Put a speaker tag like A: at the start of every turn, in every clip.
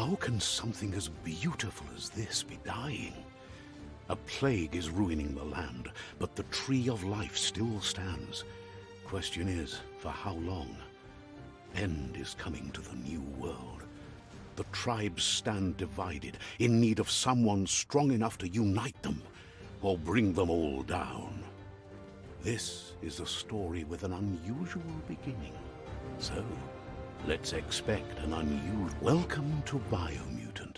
A: How can something as beautiful as this be dying? A plague is ruining the land, but the tree of life still stands. Question is, for how long? End is coming to the new world. The tribes stand divided, in need of someone strong enough to unite them, or bring them all down. This is a story with an unusual beginning. So, let's expect an unusual... Welcome to Biomutant.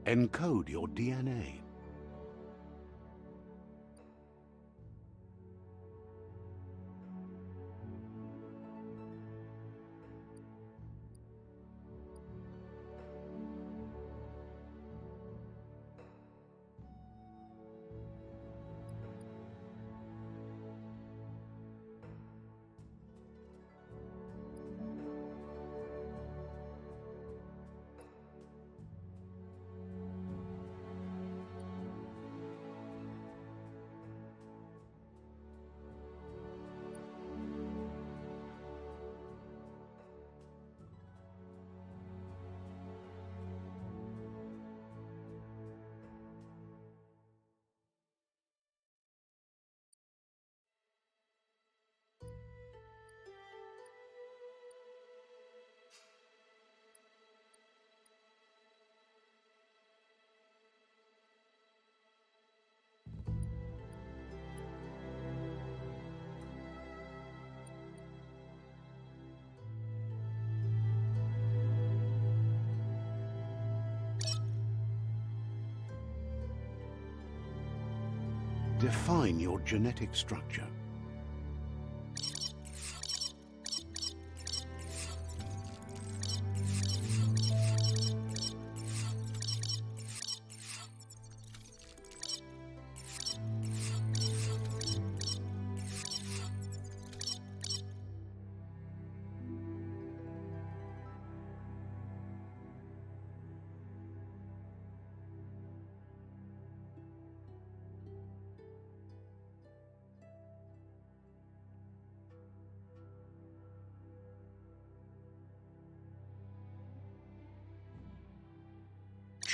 A: Encode your DNA. Define your genetic structure.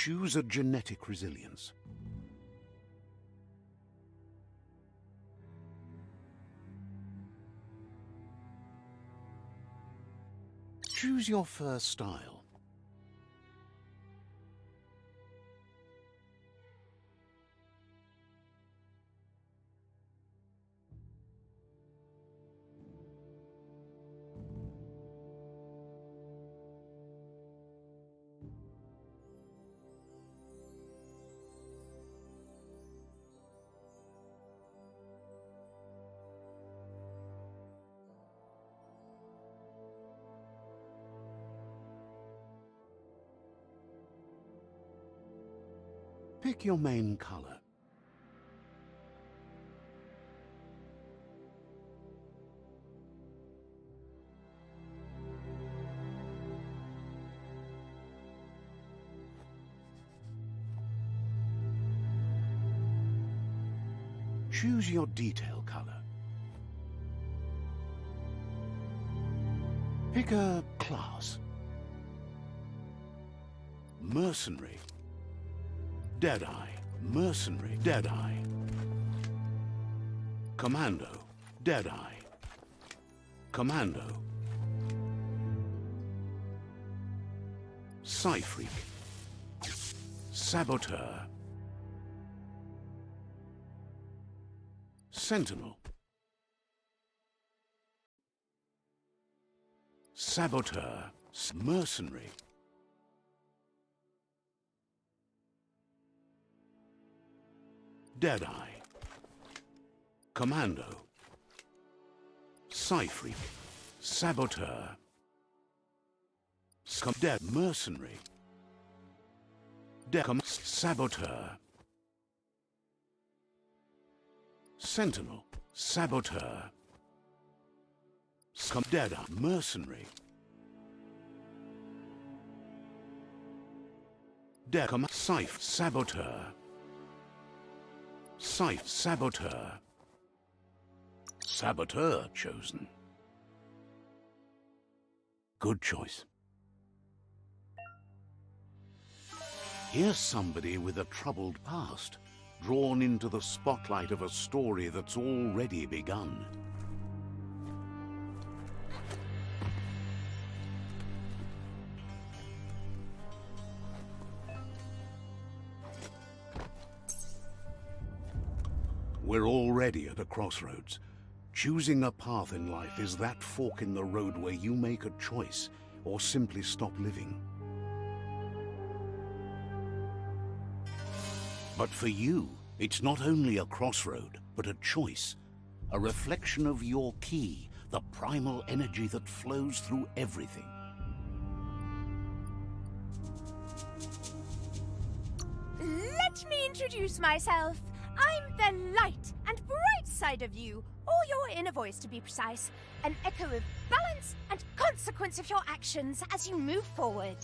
A: Choose a genetic resilience. Choose your fur style. Pick your main color. Choose your detail color. Pick a class. Mercenary. Deadeye. Mercenary. Deadeye. Commando. Deadeye. Commando. Psyfreak. Saboteur. Sentinel. Saboteur. Mercenary. Deadeye. Commando. Psyfreak. Saboteur. Dead. Mercenary. Saboteur. Sentinel. Saboteur. Deadeye. Mercenary. Scythe. Saboteur. Scythe. Saboteur. Saboteur chosen. Good choice. Here's somebody with a troubled past, drawn into the spotlight of a story that's already begun. We're already at a crossroads. Choosing a path in life is that fork in the road where you make a choice or simply stop living. But for you, it's not only a crossroad, but a choice. A reflection of your key, the primal energy that flows through everything.
B: Let me introduce myself. I'm the light and bright side of you, or your inner voice to be precise. An echo of balance and consequence of your actions as you move forward.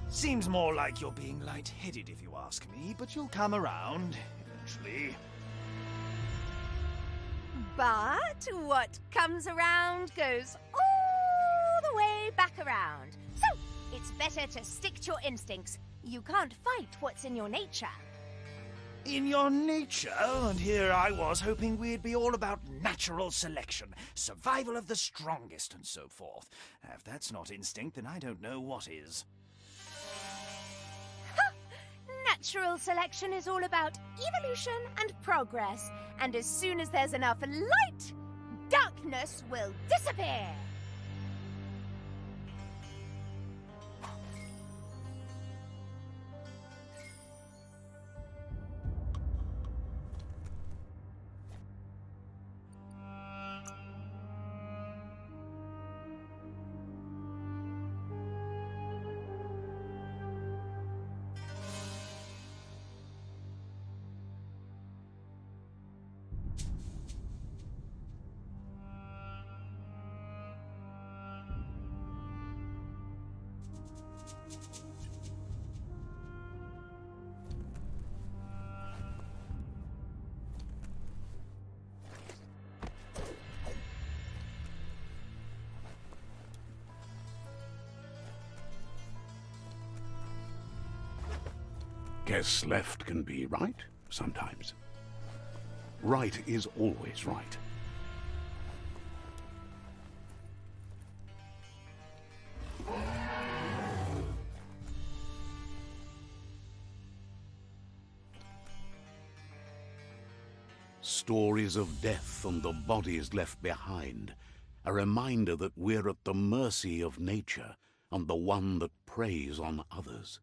C: Seems more like you're being light-headed if you ask me, but you'll come around, eventually.
B: But what comes around goes all the way back around. So, it's better to stick to your instincts. You can't fight what's in your nature.
C: In your nature? And here I was hoping we'd be all about natural selection, survival of the strongest, and so forth. If that's not instinct, then I don't know what is.
B: Natural selection is all about evolution and progress, and as soon as there's enough light, darkness will disappear.
A: Guess left can be right, sometimes. Right is always right. Stories of death and the bodies left behind, a reminder that we're at the mercy of nature and the one that preys on others.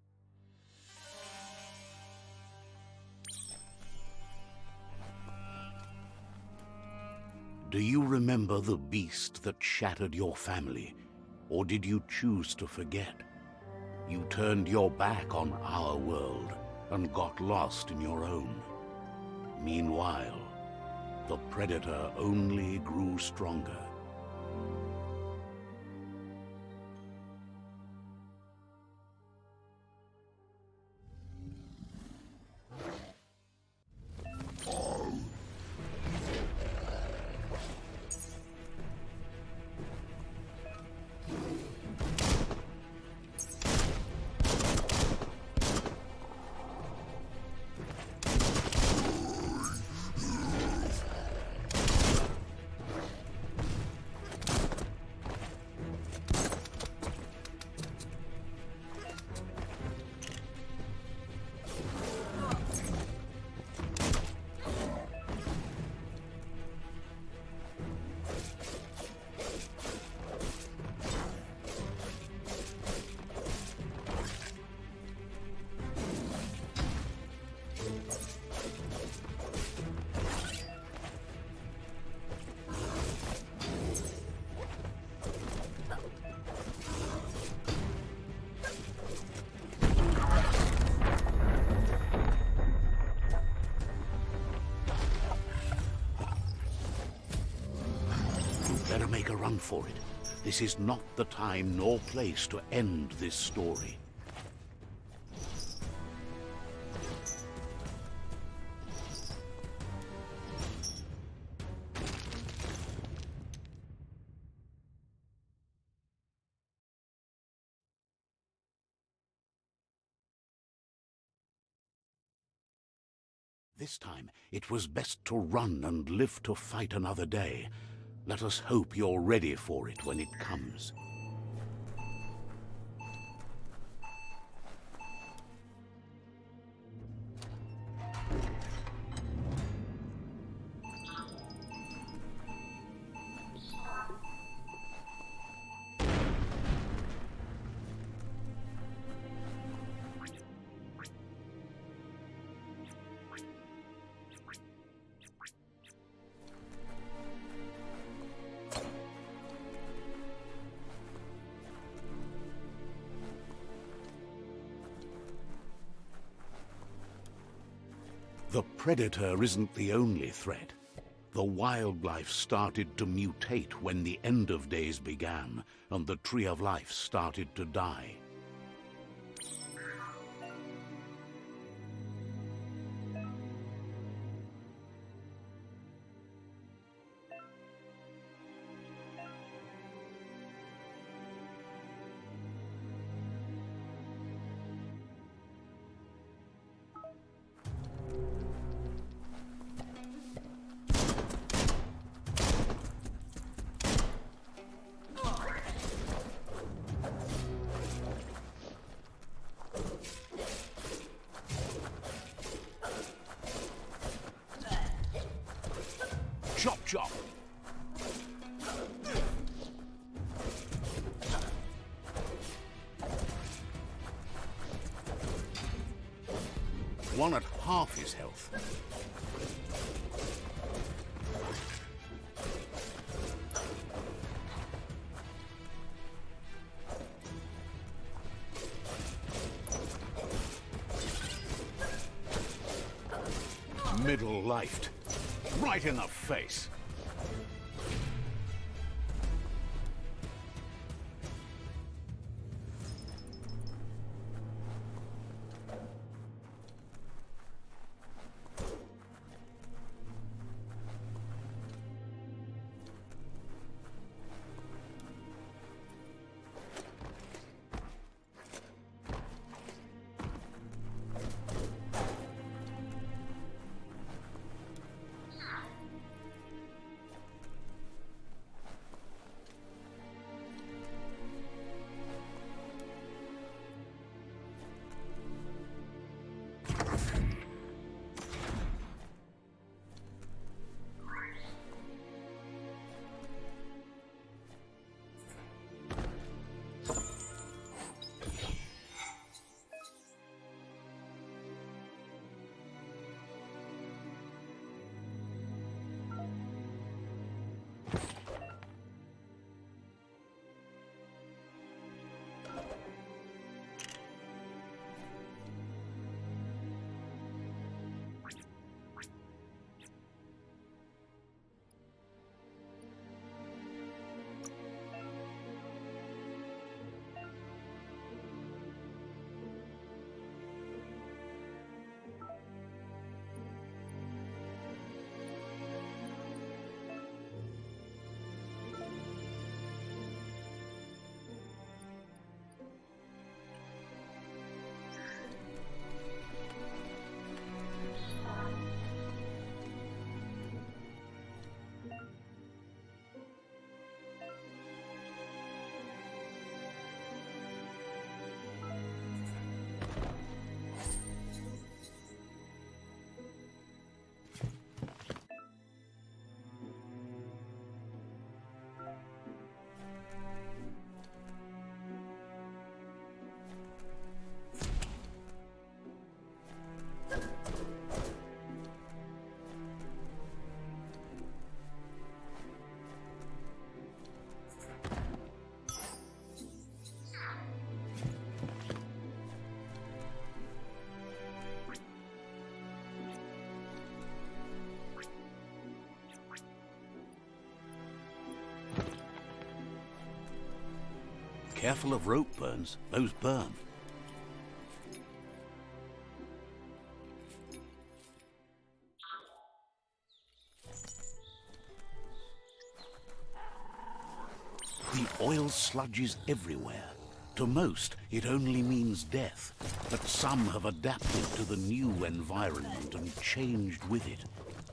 A: Do you remember the beast that shattered your family, or did you choose to forget? You turned your back on our world and got lost in your own. Meanwhile, the predator only grew stronger. Better make a run for it. This is not the time nor place to end this story. This time, it was best to run and live to fight another day. Let us hope you're ready for it when it comes. The predator isn't the only threat. The wildlife started to mutate when the end of days began, and the tree of life started to die. Chop, chop. One at half his health. Middle-lifed. Right in the face. Careful of rope burns. Those burn. The oil sludges everywhere. To most, it only means death, but some have adapted to the new environment and changed with it.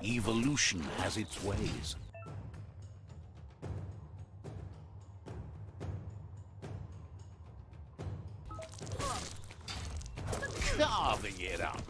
A: Evolution has its ways. Carving it up.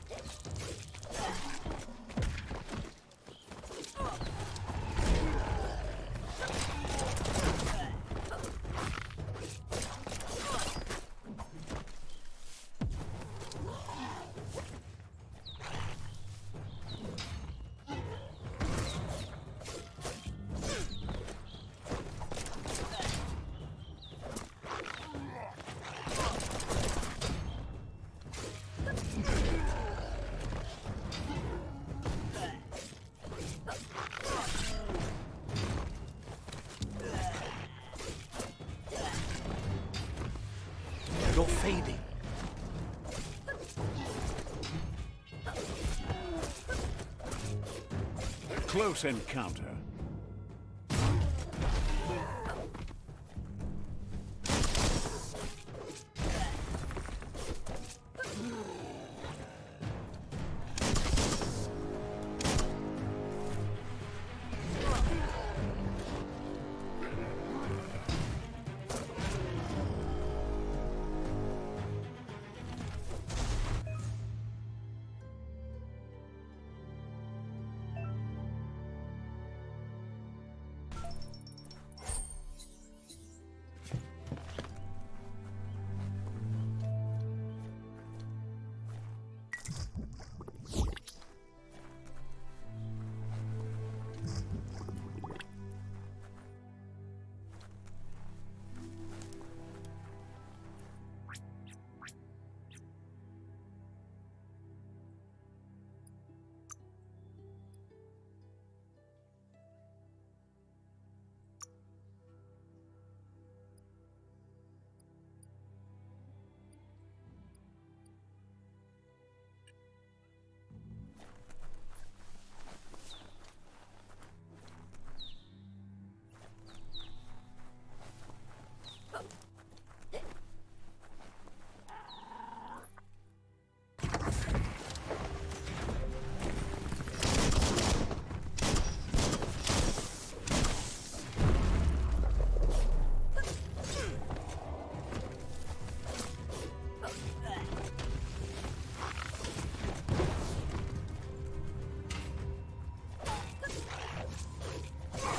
A: You're fading. Close encounter.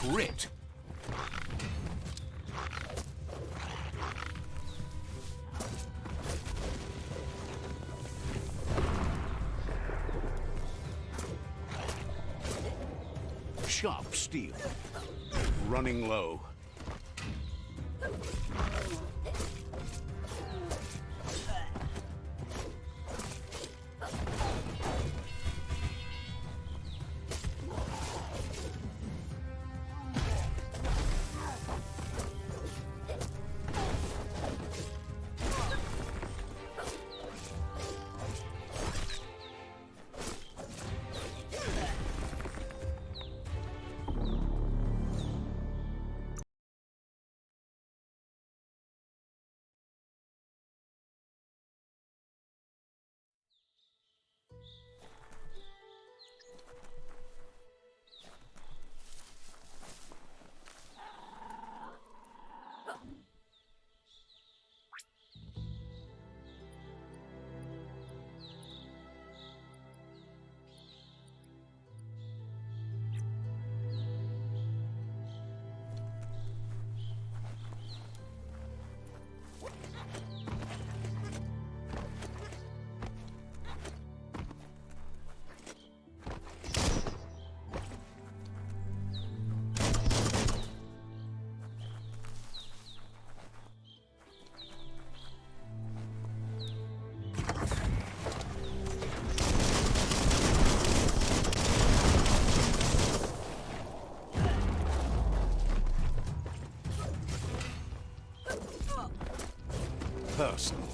A: Grit. Sharp steel. Running low.
D: person.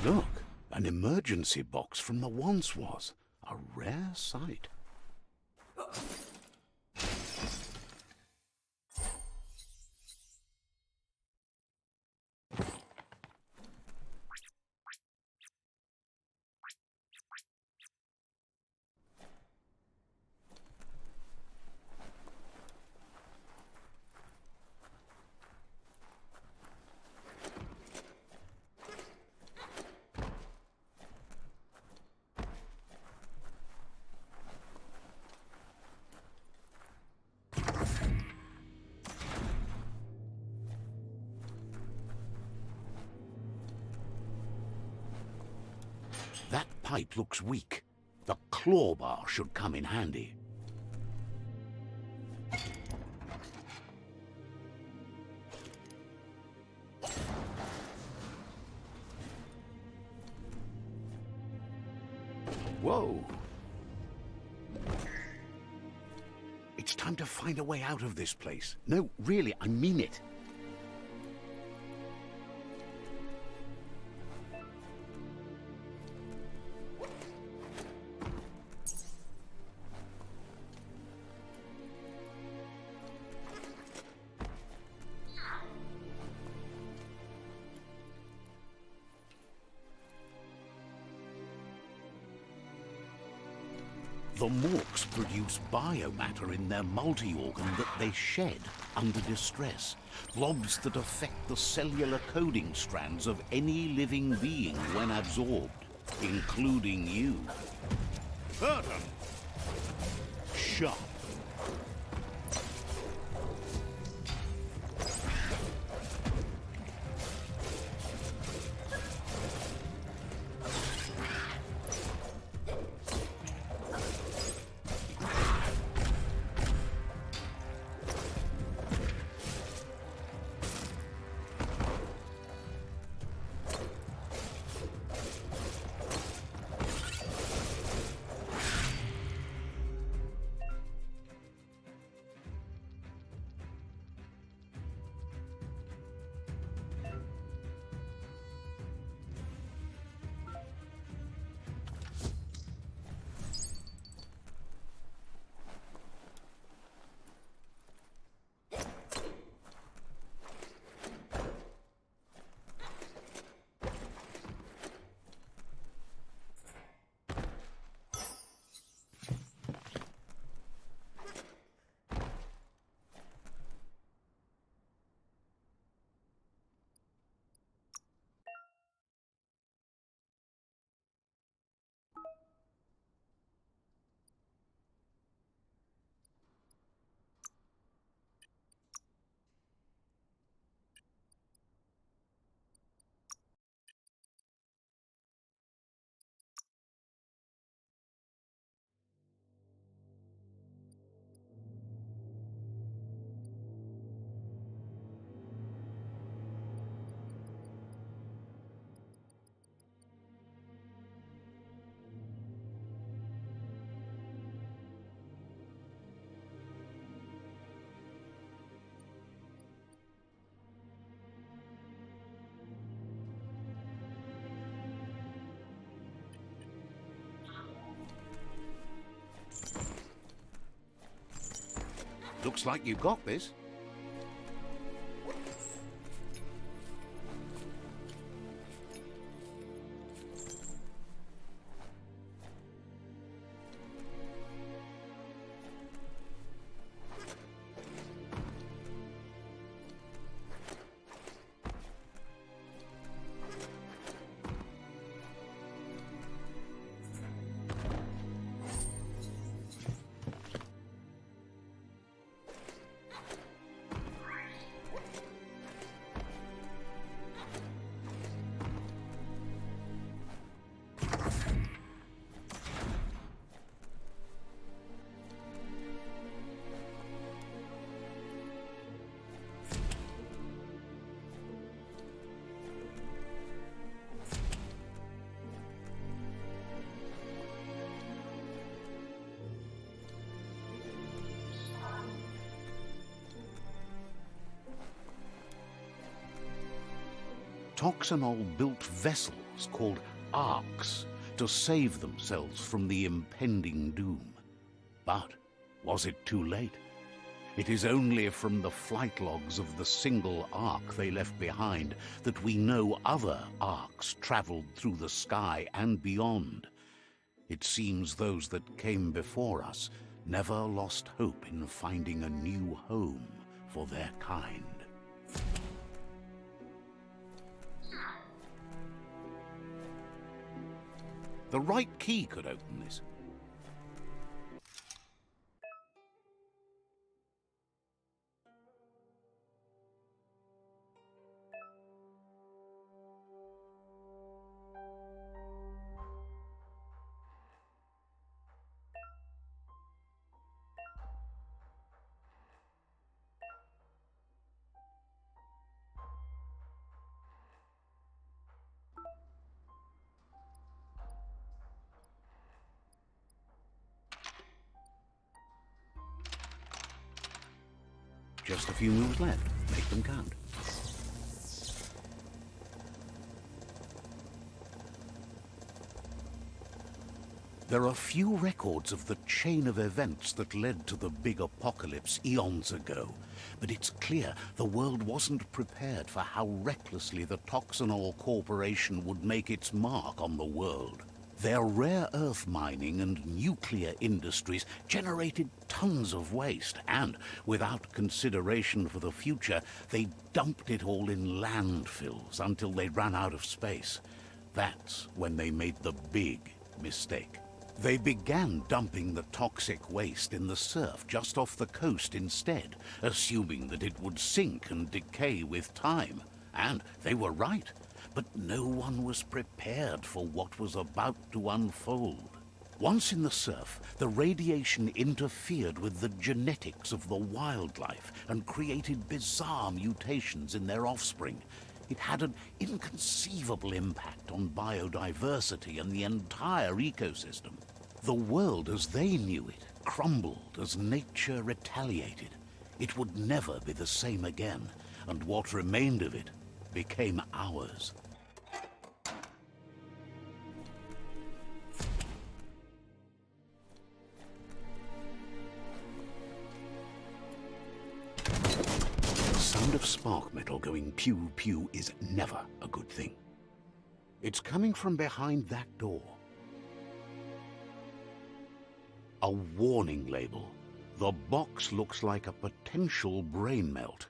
A: Look, an emergency box from the once was. A rare sight. That pipe looks weak. The claw bar should come in handy. Whoa! It's time to find a way out of this place. No, really, I mean it. The morks produce biomatter in their multi-organ that they shed under distress. Blobs that affect the cellular coding strands of any living being when absorbed, including you. Burton! Sharp. Looks like you've got this. Toxanol-built vessel vessels called arks to save themselves from the impending doom. But was it too late? It is only from the flight logs of the single ark they left behind that we know other arks traveled through the sky and beyond. It seems those that came before us never lost hope in finding a new home for their kind. The right key could open this. Just a few moves left. Make them count. There are few records of the chain of events that led to the big apocalypse eons ago, but it's clear the world wasn't prepared for how recklessly the Toxanol Corporation would make its mark on the world. Their rare earth mining and nuclear industries generated tons of waste, and without consideration for the future, they dumped it all in landfills until they ran out of space. That's when they made the big mistake. They began dumping the toxic waste in the surf just off the coast instead, assuming that it would sink and decay with time. And they were right. But no one was prepared for what was about to unfold. Once in the surf, the radiation interfered with the genetics of the wildlife and created bizarre mutations in their offspring. It had an inconceivable impact on biodiversity and the entire ecosystem. The world as they knew it crumbled as nature retaliated. It would never be the same again, and what remained of it became ours. The sound of spark metal going pew-pew is never a good thing. It's coming from behind that door. A warning label. The box looks like a potential brain melt.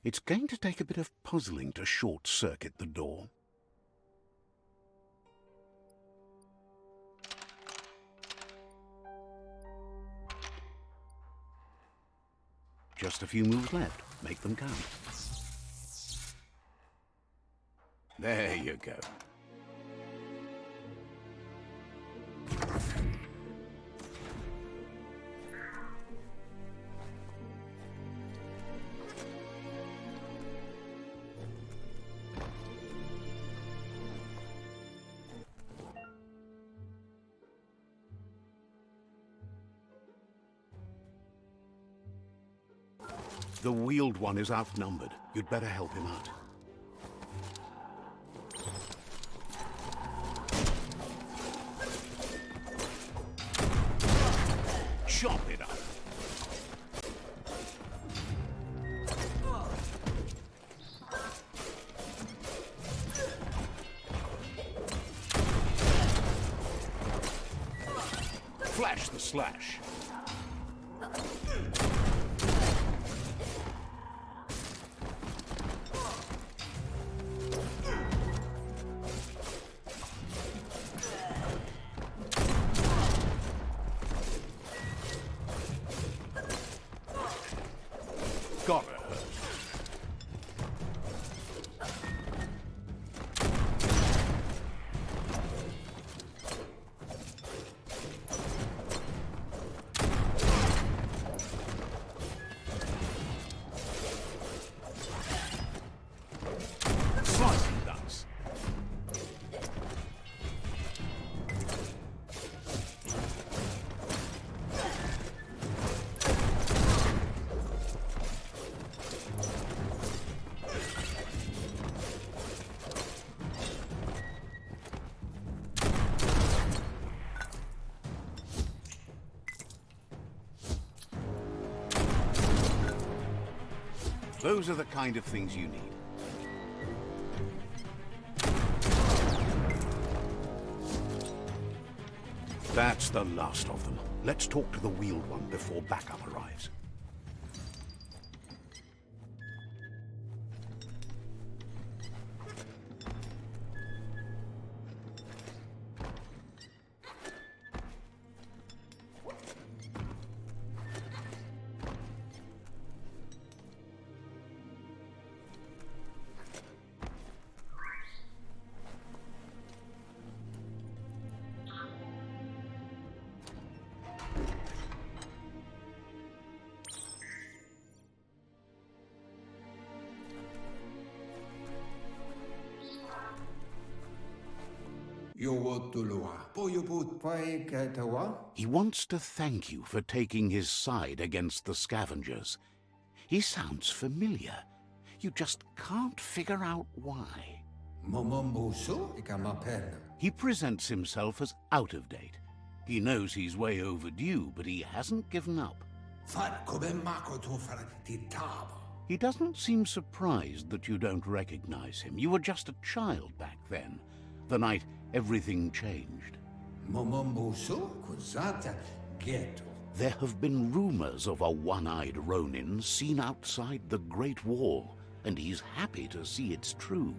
A: It's going to take a bit of puzzling to short-circuit the door. Just a few moves left. Make them count. There you go. The wheeled one is outnumbered. You'd better help him out. Chop it up. Flash the slash. Got her. Slice and dice. Those are the kind of things you need. That's the last of them. Let's talk to the wheeled one before backup arrives. He wants to thank you for taking his side against the scavengers. He sounds familiar. You just can't figure out why. He presents himself as out of date. He knows he's way overdue, but he hasn't given up. He doesn't seem surprised that you don't recognize him. You were just a child back then, the night everything changed. There have been rumors of a one-eyed Ronin seen outside the Great Wall, and he's happy to see it's true.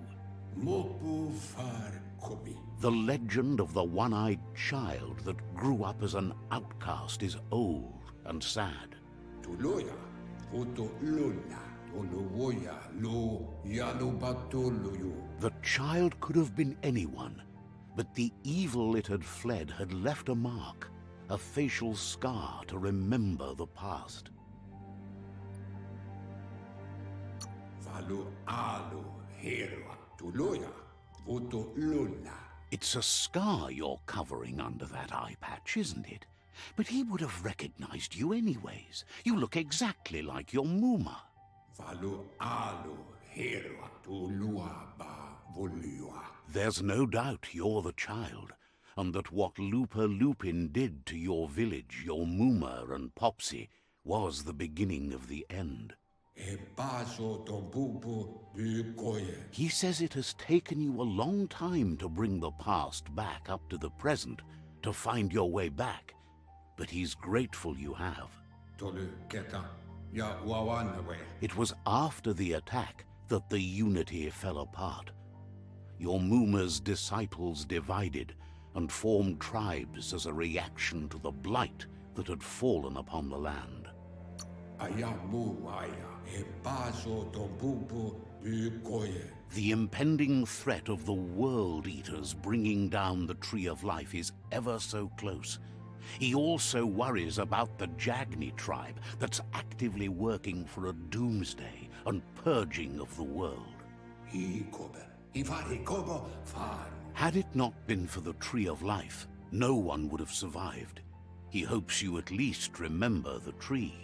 A: The legend of the one-eyed child that grew up as an outcast is old and sad. The child could have been anyone, but the evil it had fled had left a mark, a facial scar to remember the past. It's a scar you're covering under that eye patch, isn't it? But he would have recognized you anyways. You look exactly like your Muma. There's no doubt you're the child, and that what Lupa Lupin did to your village, your Muma and Popsy, was the beginning of the end. He says it has taken you a long time to bring the past back up to the present, to find your way back, but he's grateful you have. It was after the attack that the unity fell apart. Your Muma's disciples divided and formed tribes as a reaction to the blight that had fallen upon the land. The impending threat of the World Eaters bringing down the Tree of Life is ever so close. He also worries about the Jagni tribe that's actively working for a doomsday and purging of the world. Had it not been for the Tree of Life, no one would have survived. He hopes you at least remember the tree.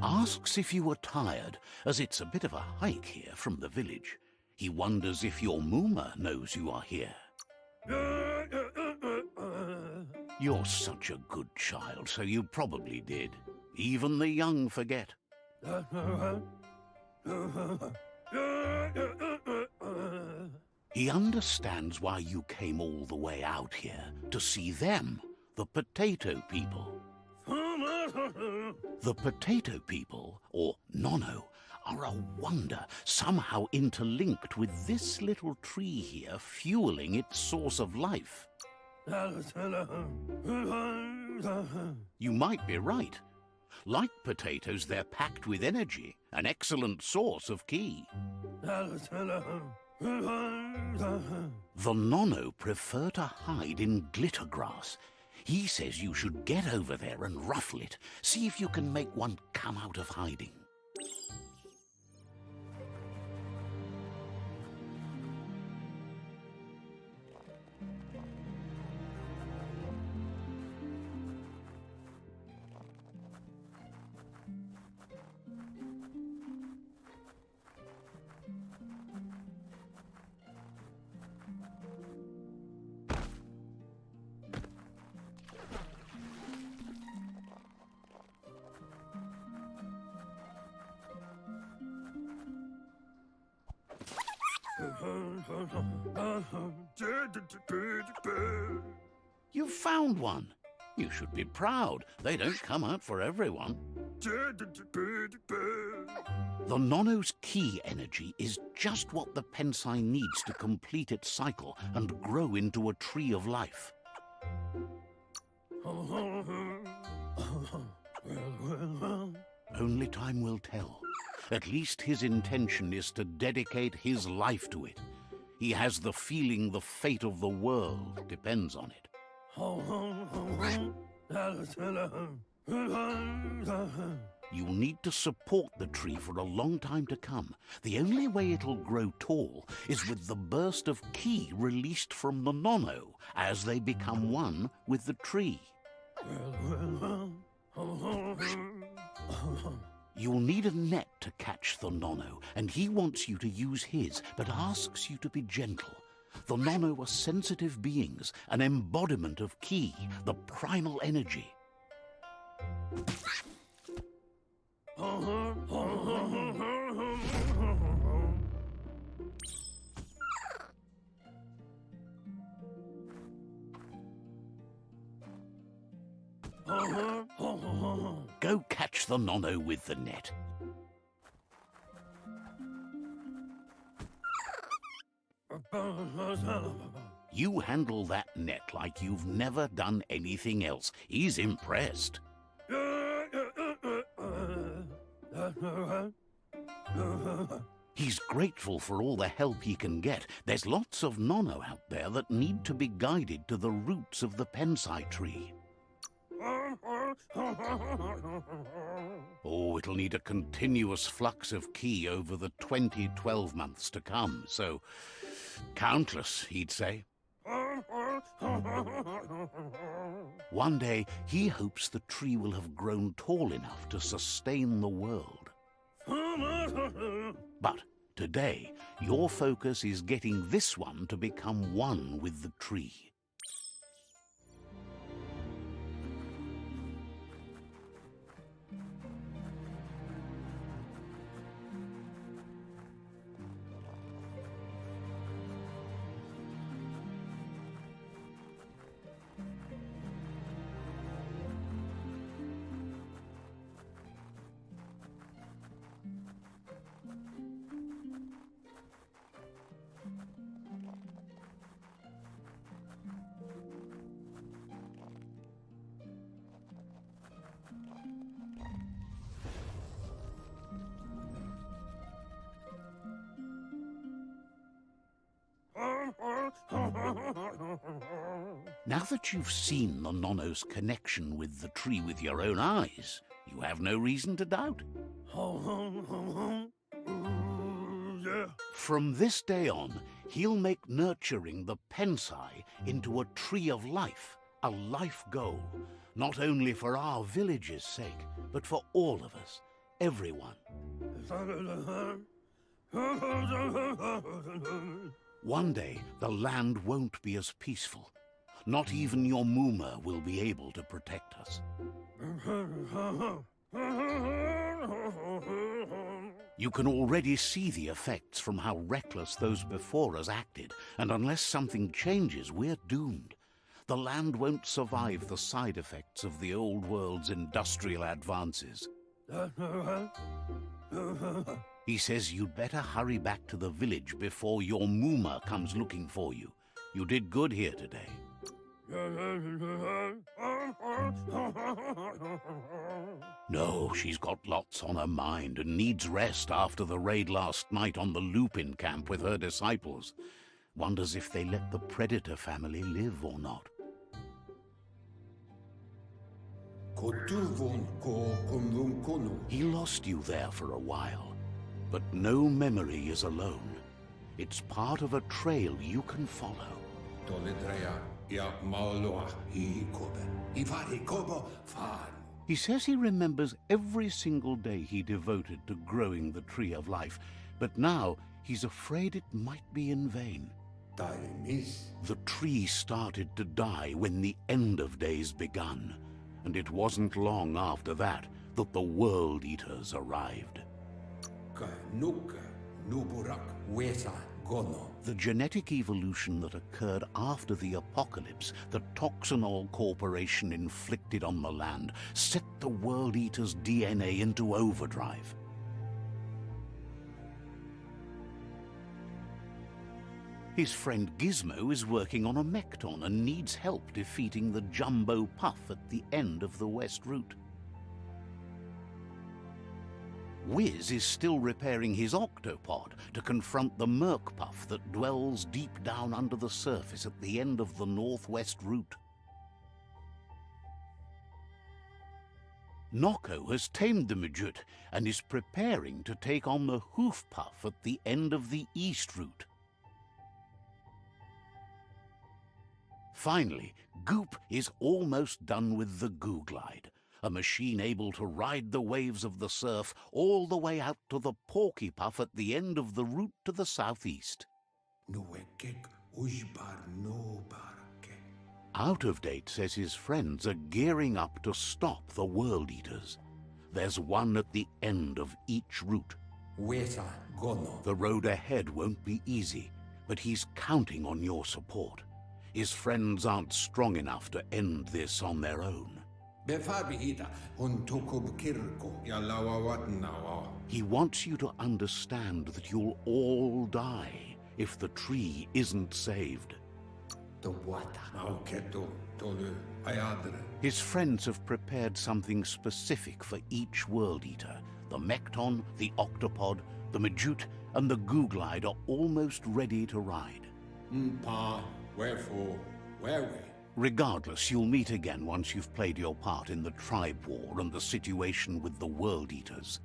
A: Asks if you were tired, as it's a bit of a hike here from the village. He wonders if your Muma knows you are here. You're such a good child, so you probably did. Even the young forget. He understands why you came all the way out here, to see them, the potato people. The potato people, or NONO, are a wonder, somehow interlinked with this little tree here fueling its source of life. You might be right. Like potatoes, they're packed with energy, an excellent source of ki. The NONO prefer to hide in glitter grass. He says you should get over there and ruffle it. See if you can make one come out of hiding. You found one. You should be proud. They don't come out for everyone. The NONO's key energy is just what the Pensai needs to complete its cycle and grow into a tree of life. Only time will tell. At least his intention is to dedicate his life to it. He has the feeling the fate of the world depends on it. You'll need to support the tree for a long time to come. The only way it'll grow tall is with the burst of ki released from the NONO as they become one with the tree. You'll need a net to catch the NONO, and he wants you to use his, but asks you to be gentle. The NONO are sensitive beings, an embodiment of ki, the primal energy. Go catch the NONO with the net. You handle that net like you've never done anything else. He's impressed. He's grateful for all the help he can get. There's lots of NONO out there that need to be guided to the roots of the Pensai tree. Oh, it'll need a continuous flux of ki over the 12 months to come, so countless, he'd say. One day, he hopes the tree will have grown tall enough to sustain the world. But today, your focus is getting this one to become one with the tree. Now that you've seen the NONO's connection with the tree with your own eyes, you have no reason to doubt. From this day on, he'll make nurturing the Pensai into a tree of life, a life goal, not only for our village's sake, but for all of us, everyone. One day, the land won't be as peaceful. Not even your Muma will be able to protect us. You can already see the effects from how reckless those before us acted, and unless something changes, we're doomed. The land won't survive the side effects of the old world's industrial advances. He says you'd better hurry back to the village before your Muma comes looking for you. You did good here today. No, she's got lots on her mind and needs rest after the raid last night on the Lupin camp with her disciples. Wonders if they let the Predator family live or not. He lost you there for a while, but no memory is alone. It's part of a trail you can follow. He says he remembers every single day he devoted to growing the Tree of Life, but now he's afraid it might be in vain. The tree started to die when the end of days begun, and it wasn't long after that that the World Eaters arrived. The genetic evolution that occurred after the apocalypse that Toxinol Corporation inflicted on the land set the World Eater's DNA into overdrive. His friend Gizmo is working on a Mekton and needs help defeating the Jumbo Puff at the end of the West Route. Wiz is still repairing his octopod to confront the Merc Puff that dwells deep down under the surface at the end of the Northwest Route. Noko has tamed the Midget and is preparing to take on the Hoof Puff at the end of the East Route. Finally, Goop is almost done with the Googlide, a machine able to ride the waves of the surf all the way out to the Porky Puff at the end of the route to the southeast. Out of Date says his friends are gearing up to stop the World Eaters. There's one at the end of each route. The road ahead won't be easy, but he's counting on your support. His friends aren't strong enough to end this on their own. He wants you to understand that you'll all die if the tree isn't saved. His friends have prepared something specific for each World Eater. The Mekton, the Octopod, the Majute, and the Googlide are almost ready to ride.
D: Wherefore, where we?
A: Regardless, you'll meet again once you've played your part in the tribe war and the situation with the World Eaters.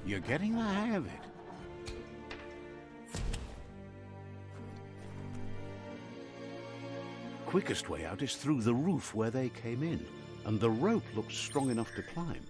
A: You're getting the hang of it. Quickest way out is through the roof where they came in, and the rope looks strong enough to climb.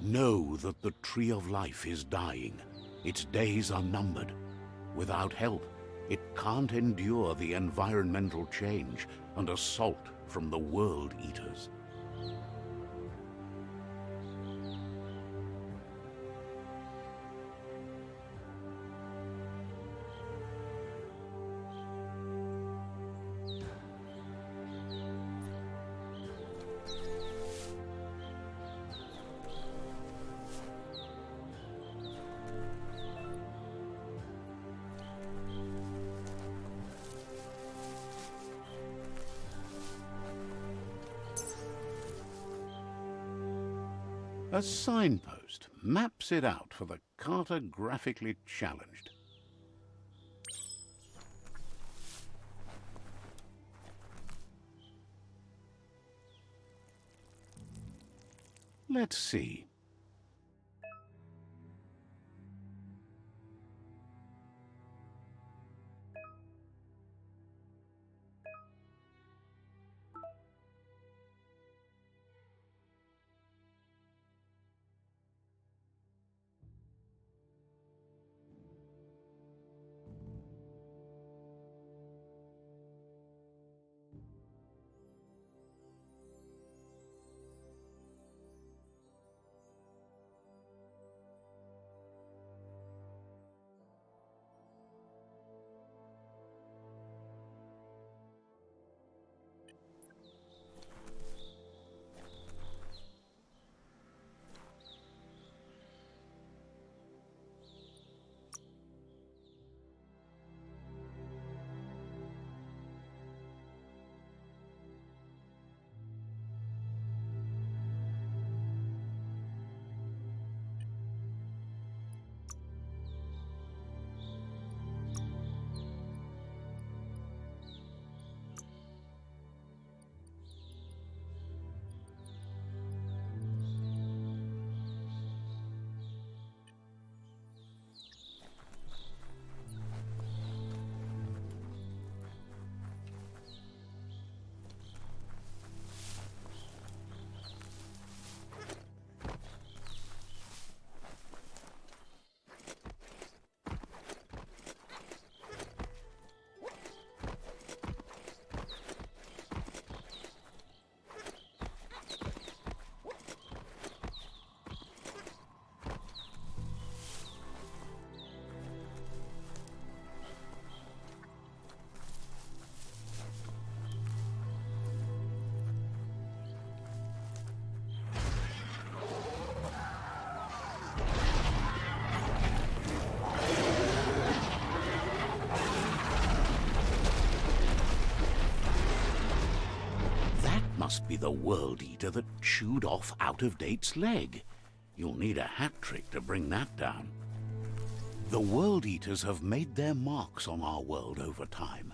A: Know that the Tree of Life is dying. Its days are numbered. Without help, it can't endure the environmental change and assault from the World Eaters. A signpost maps it out for the cartographically challenged. Let's see. Must be the World Eater that chewed off Out-of-Date's leg. You'll need a hat trick to bring that down. The World Eaters have made their marks on our world over time.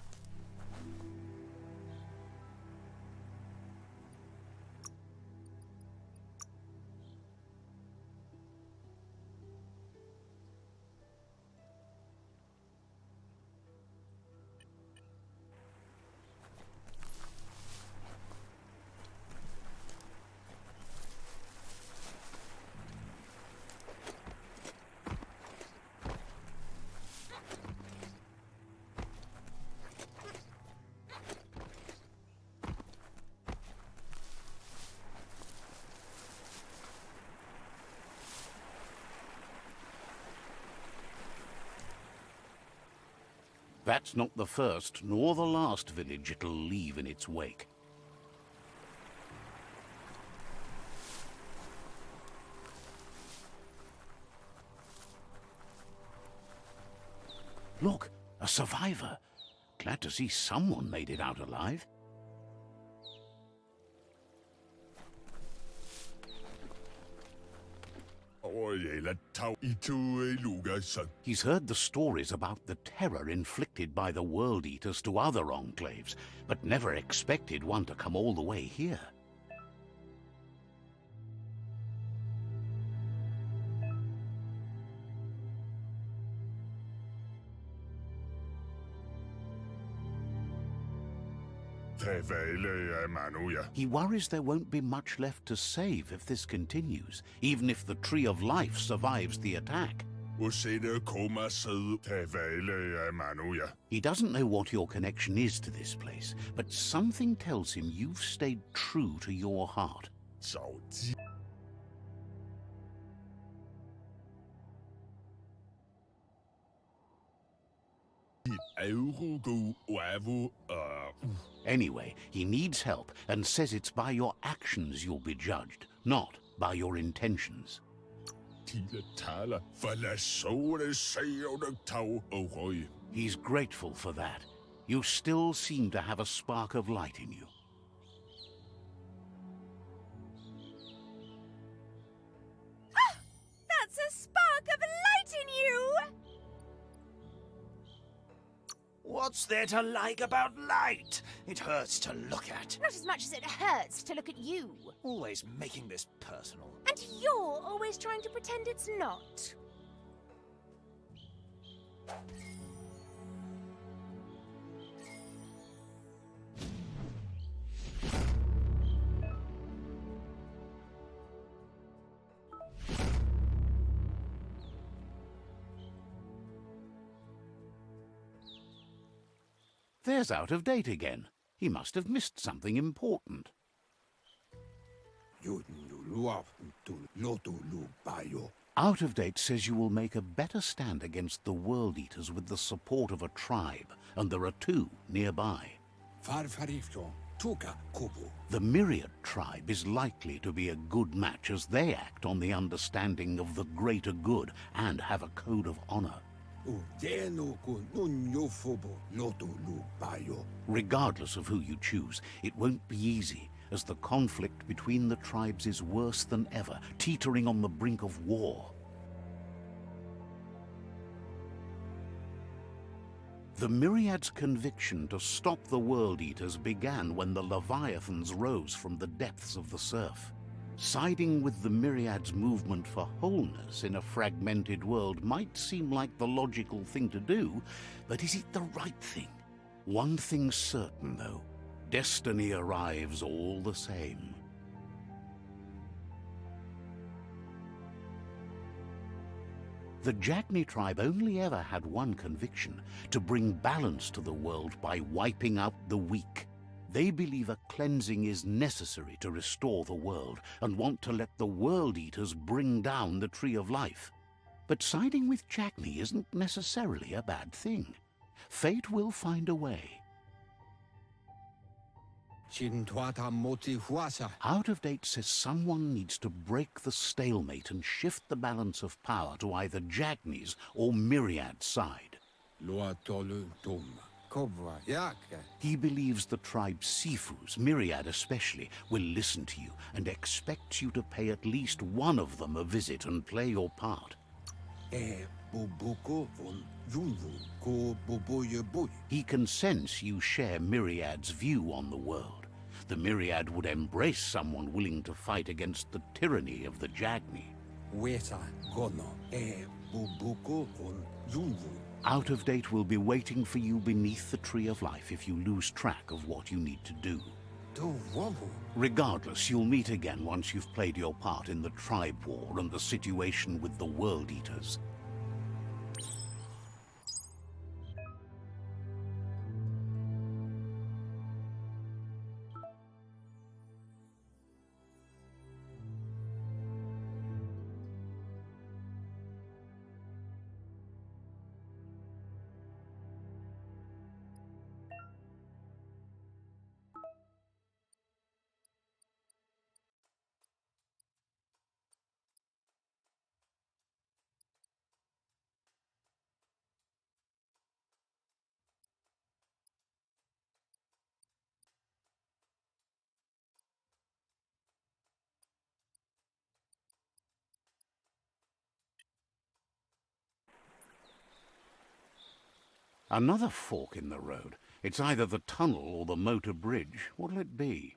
A: That's not the first nor the last village it'll leave in its wake. Look, a survivor. Glad to see someone made it out alive. He's heard the stories about the terror inflicted by the World Eaters to other enclaves, but never expected one to come all the way here. He worries there won't be much left to save if this continues, even if the Tree of Life survives the attack. He doesn't know what your connection is to this place, but something tells him you've stayed true to your heart. Anyway, he needs help and says it's by your actions you'll be judged, not by your intentions. He's grateful for that. You still seem to have a spark of light in you.
C: What's there to like about light? It hurts to look at.
B: Not as much as it hurts to look at you.
C: Always making this personal.
B: And you're always trying to pretend it's not.
A: There's Out of Date again. He must have missed something important. Out of Date says you will make a better stand against the World Eaters with the support of a tribe, and there are 2 nearby. The Myriad tribe is likely to be a good match as they act on the understanding of the greater good and have a code of honor. Regardless of who you choose, it won't be easy, as the conflict between the tribes is worse than ever, teetering on the brink of war. The Myriad's conviction to stop the World Eaters began when the Leviathans rose from the depths of the surf. Siding with the Myriad's movement for wholeness in a fragmented world might seem like the logical thing to do, but is it the right thing? One thing's certain, though. Destiny arrives all the same. The Jagni tribe only ever had one conviction: to bring balance to the world by wiping out the weak. They believe a cleansing is necessary to restore the world, and want to let the World Eaters bring down the Tree of Life. But siding with Jagni isn't necessarily a bad thing. Fate will find a way. Out of Date says someone needs to break the stalemate and shift the balance of power to either Jagni's or Myriad's side. He believes the tribe Sifus, Myriad especially, will listen to you and expects you to pay at least one of them a visit and play your part. He can sense you share Myriad's view on the world. The Myriad would embrace someone willing to fight against the tyranny of the Jagni. Out of Date will be waiting for you beneath the Tree of Life if you lose track of what you need to do. Regardless, you'll meet again once you've played your part in the tribe war and the situation with the World Eaters. Another fork in the road. It's either the tunnel or the motor bridge. What'll it be?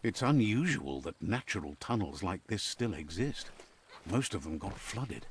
A: It's unusual that natural tunnels like this still exist. Most of them got flooded.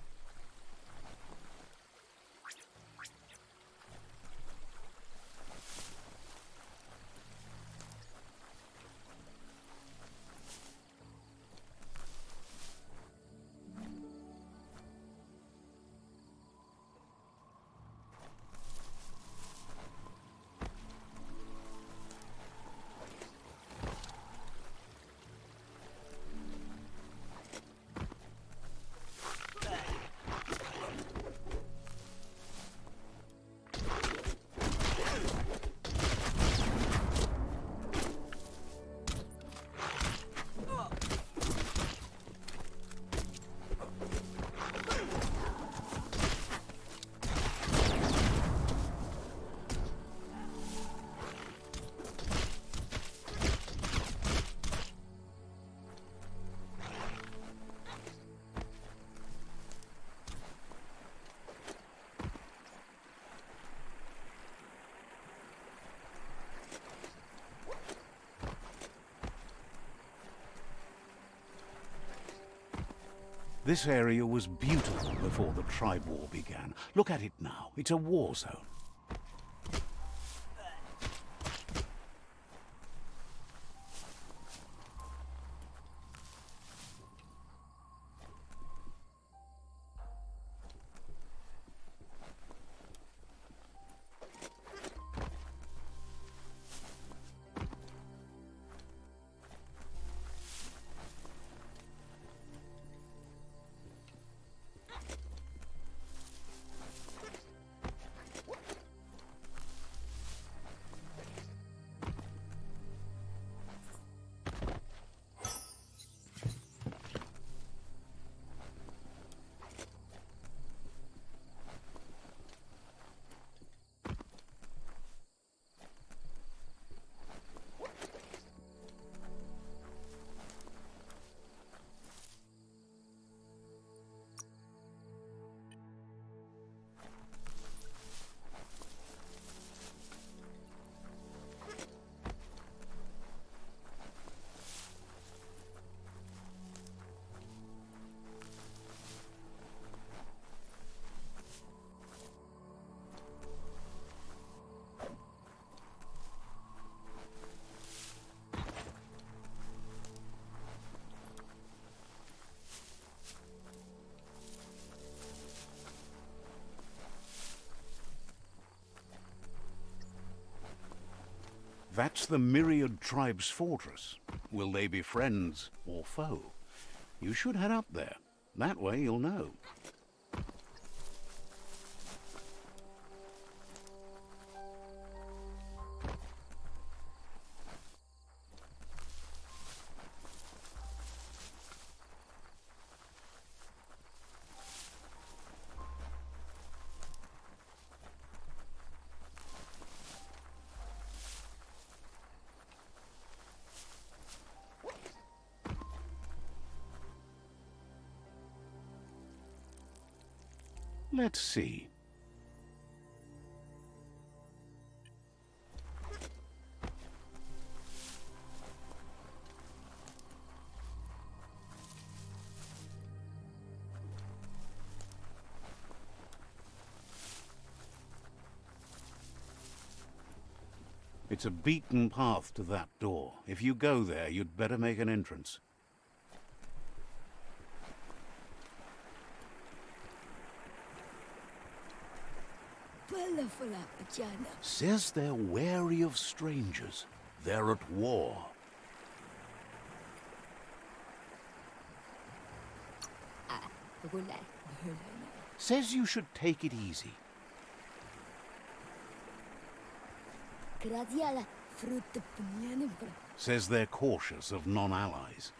A: This area was beautiful before the tribe war began. Look at it now. It's a war zone. That's the Myriad Tribe's fortress. Will they be friends or foe? You should head up there. That way you'll know. Let's see. It's a beaten path to that door. If you go there, you'd better make an entrance. Says they're wary of strangers. They're at war. Says you should take it easy. Says they're cautious of non-allies.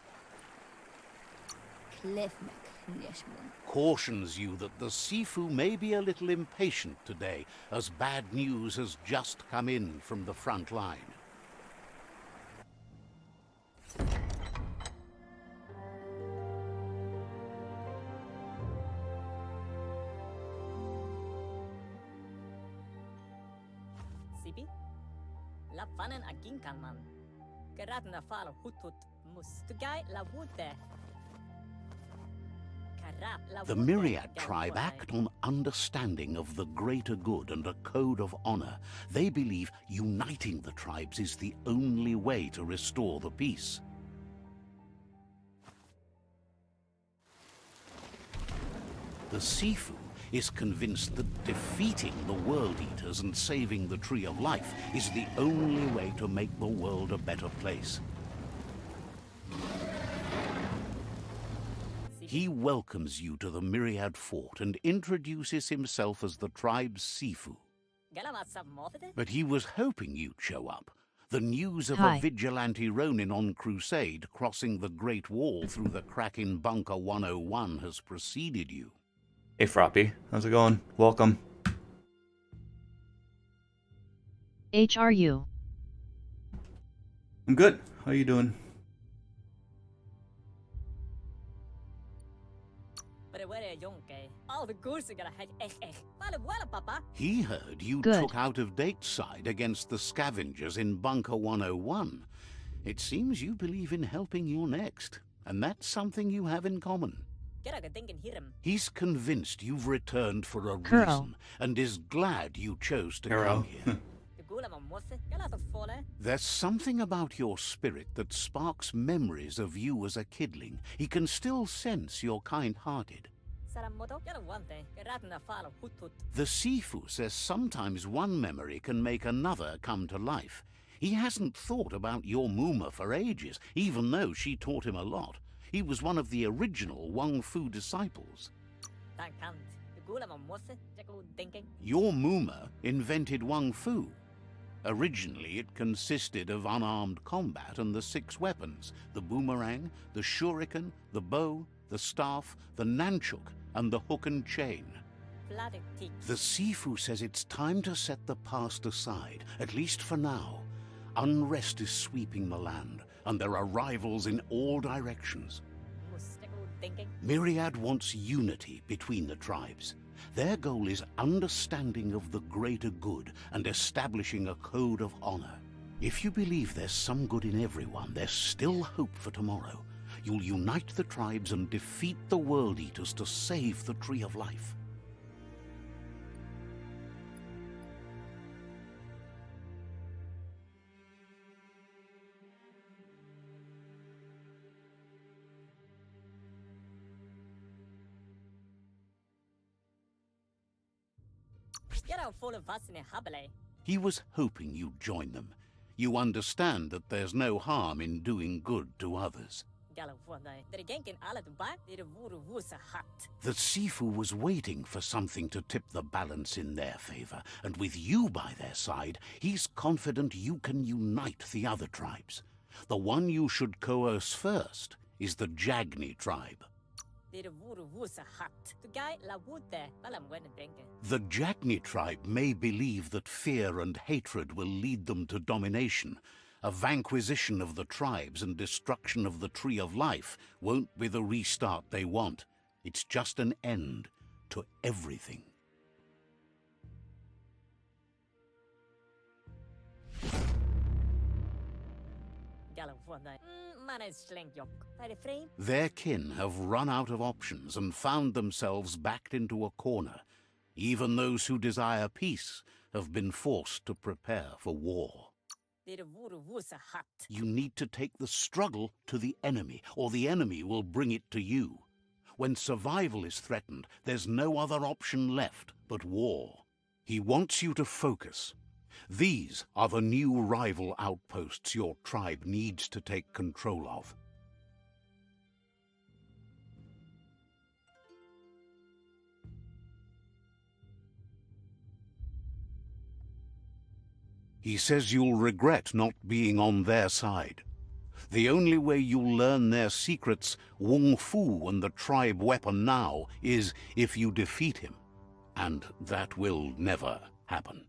A: Cautions you that the Sifu may be a little impatient today, as bad news has just come in from the front line.
D: Sipi? Lapanen aginkan man.
A: The Myriad tribe act on understanding of the greater good and a code of honor. They believe uniting the tribes is the only way to restore the peace. The Sifu is convinced that defeating the World Eaters and saving the Tree of Life is the only way to make the world a better place. He welcomes you to the Myriad Fort and introduces himself as the tribe's Sifu. But he was hoping you'd show up. The news of a vigilante Ronin on crusade crossing the Great Wall through the crack in Bunker 101 has preceded you.
D: Hey Froppy, how's it going? Welcome.
E: HRU.
D: I'm good. How you doing?
A: He heard you
E: Good.
A: took out of date's side against the scavengers in Bunker 101. It seems you believe in helping your next, and that's something you have in common. He's convinced you've returned for a reason, and is glad you chose to come here. There's something about your spirit that sparks memories of you as a kidling. He can still sense you're kind-hearted. The Sifu says sometimes one memory can make another come to life. He hasn't thought about your Muma for ages, even though she taught him a lot. He was one of the original Wang Fu disciples. Your Muma invented Wang Fu. Originally, it consisted of unarmed combat and the 6 weapons: the boomerang, the shuriken, the bow, the staff, the nunchuk, and the hook and chain. The Sifu says it's time to set the past aside, at least for now. Unrest is sweeping the land, and there are rivals in all directions. Myriad wants unity between the tribes. Their goal is understanding of the greater good and establishing a code of honor. If you believe there's some good in everyone, there's still hope for tomorrow. You'll unite the tribes and defeat the World Eaters to save the Tree of Life. He was hoping you'd join them. You understand that there's no harm in doing good to others. The Sifu was waiting for something to tip the balance in their favor, and with you by their side, he's confident you can unite the other tribes. The one you should coerce first is the Jagni tribe. The Jagni tribe may believe that fear and hatred will lead them to domination. A vanquisition of the tribes and destruction of the Tree of Life won't be the restart they want. It's just an end to everything. Their kin have run out of options and found themselves backed into a corner. Even those who desire peace have been forced to prepare for war. You need to take the struggle to the enemy, or the enemy will bring it to you. When survival is threatened, there's no other option left but war. He wants you to focus. These are the new rival outposts your tribe needs to take control of. He says you'll regret not being on their side. The only way you'll learn their secrets, Wung Fu and the tribe weapon now, is if you defeat him. And that will never happen.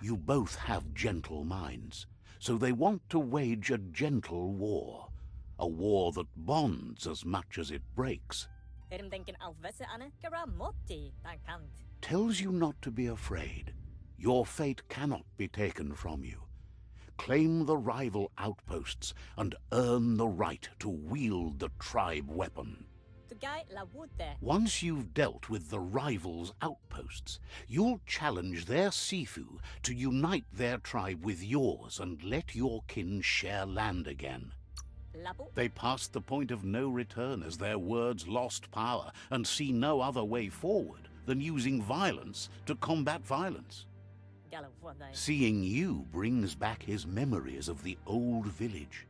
A: You both have gentle minds, so they want to wage a gentle war. A war that bonds as much as it breaks. Tells you not to be afraid. Your fate cannot be taken from you. claim the rival outposts, and earn the right to wield the tribe weapon. Once you've dealt with the rivals' outposts, you'll challenge their Sifu to unite their tribe with yours and let your kin share land again. They passed the point of no return as their words lost power and see no other way forward than using violence to combat violence. Seeing you brings back his memories of the old village.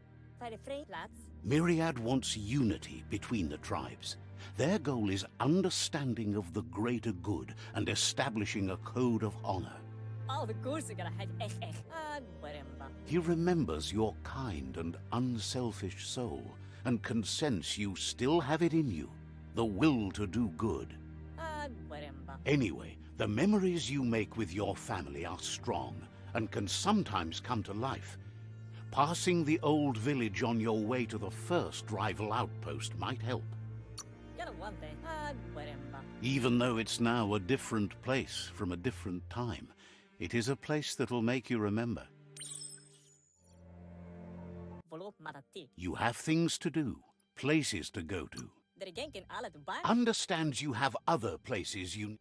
A: Myriad wants unity between the tribes. Their goal is understanding of the greater good and establishing a code of honor. He remembers your kind and unselfish soul and can sense you still have it in you, the will to do good. Anyway, the memories you make with your family are strong and can sometimes come to life. Passing the old village on your way to the first rival outpost might help. Even though it's now a different place from a different time, it is a place that'll make you remember. You have things to do, places to go to. Understands you have other places you...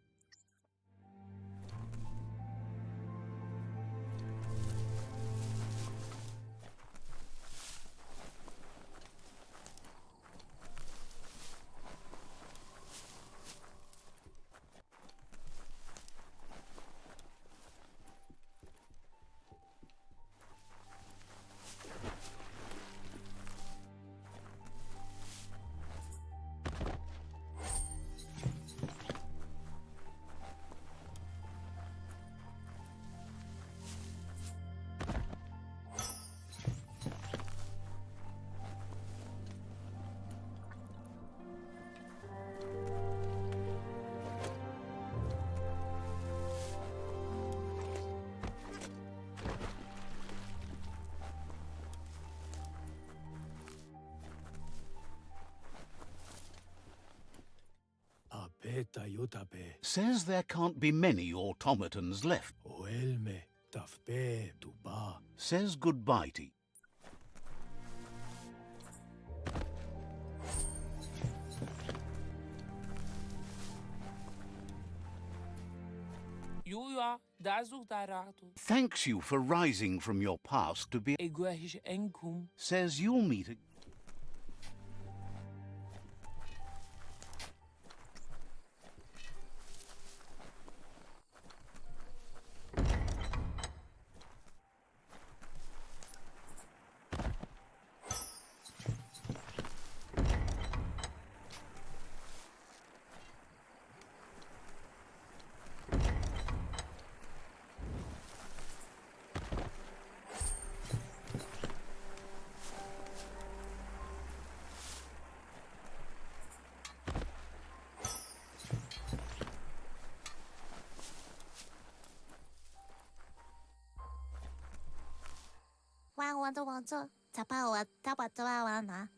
A: Says there can't be many automatons left. Says goodbye to you. Thanks you for rising from your past to be... Says you'll meet a...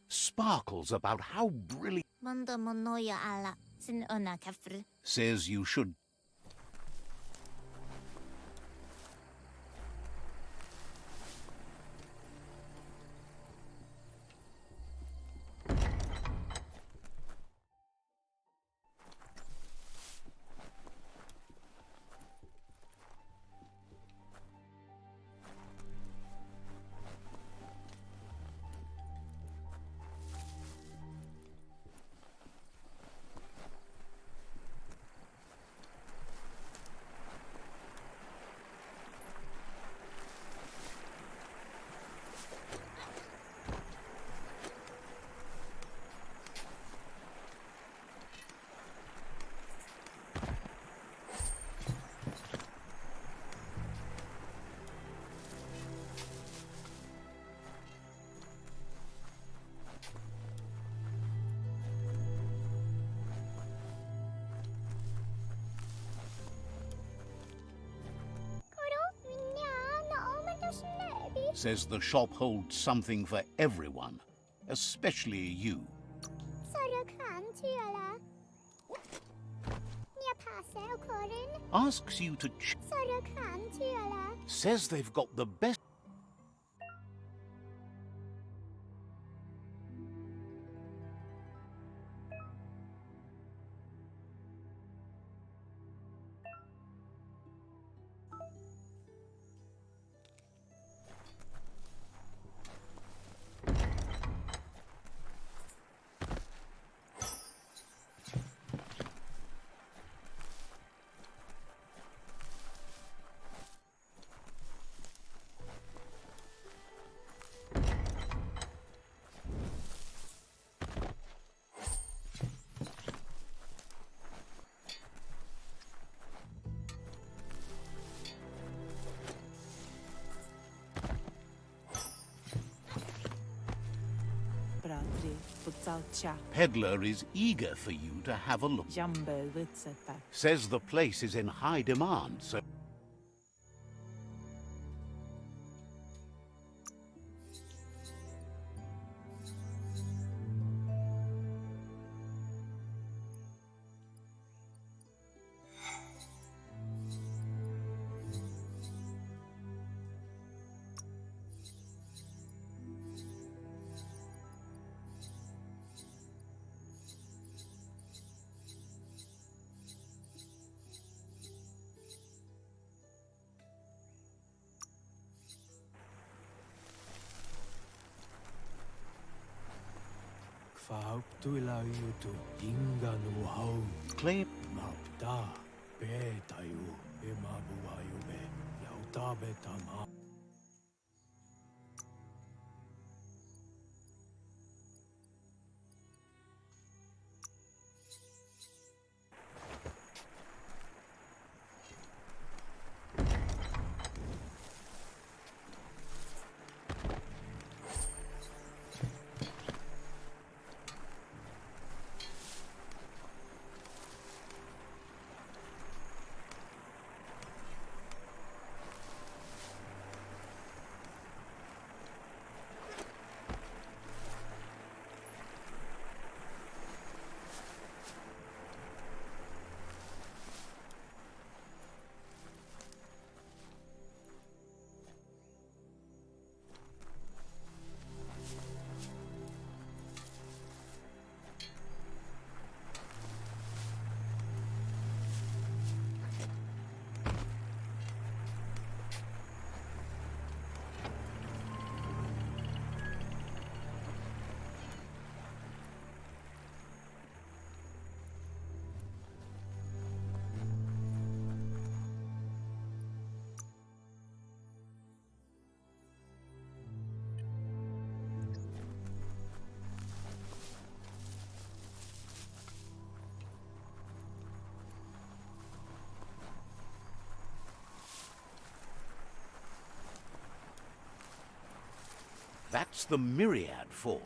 A: Sparkles about how brilliant... Says you should... Says the shop holds something for everyone, especially you. Asks you to... Says they've got the best...
E: Untitled Chapter.
A: Peddler is eager for you to have a look.
E: Jumbo Witzepa.
A: Says the place is in high demand, so...
F: Fauptuilayutu inganu hau
A: Claim...
F: mapta petayu emabuayube yautabetama.
A: That's the Myriad Fort.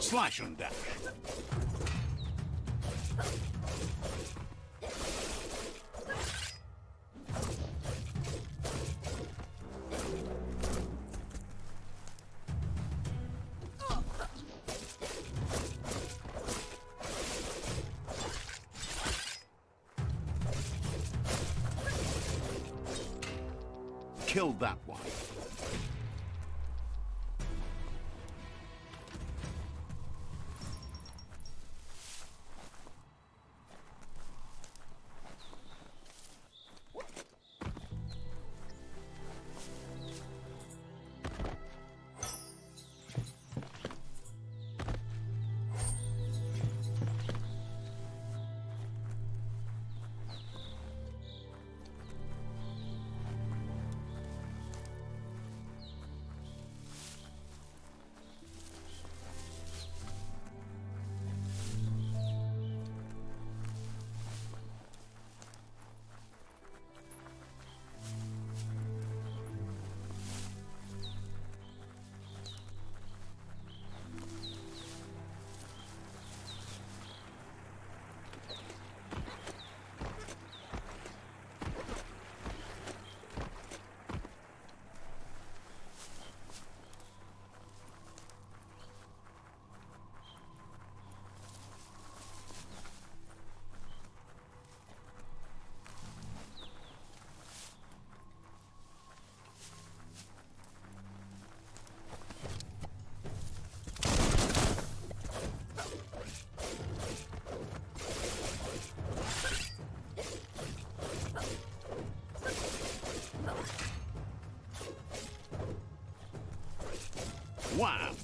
A: Slash and dash. Killed that one. Wham!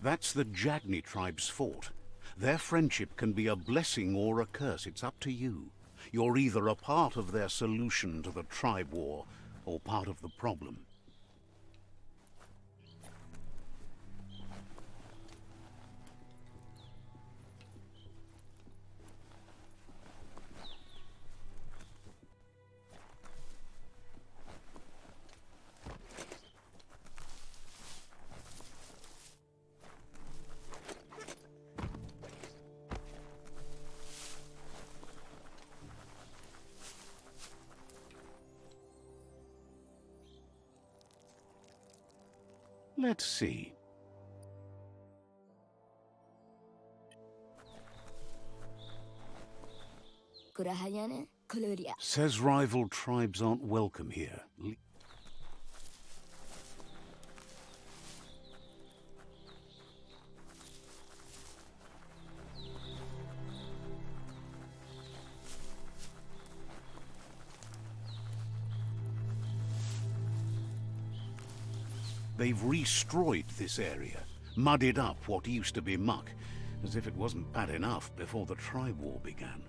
A: That's the Jagni tribe's fort. Their friendship can be a blessing or a curse. It's up to you. You're either a part of their solution to the tribe war, or part of the problem. Let's see.
E: Kurahayane, Kuluria.
A: Says rival tribes aren't welcome here. They've destroyed this area, muddied up what used to be muck, as if it wasn't bad enough before the tribe war began.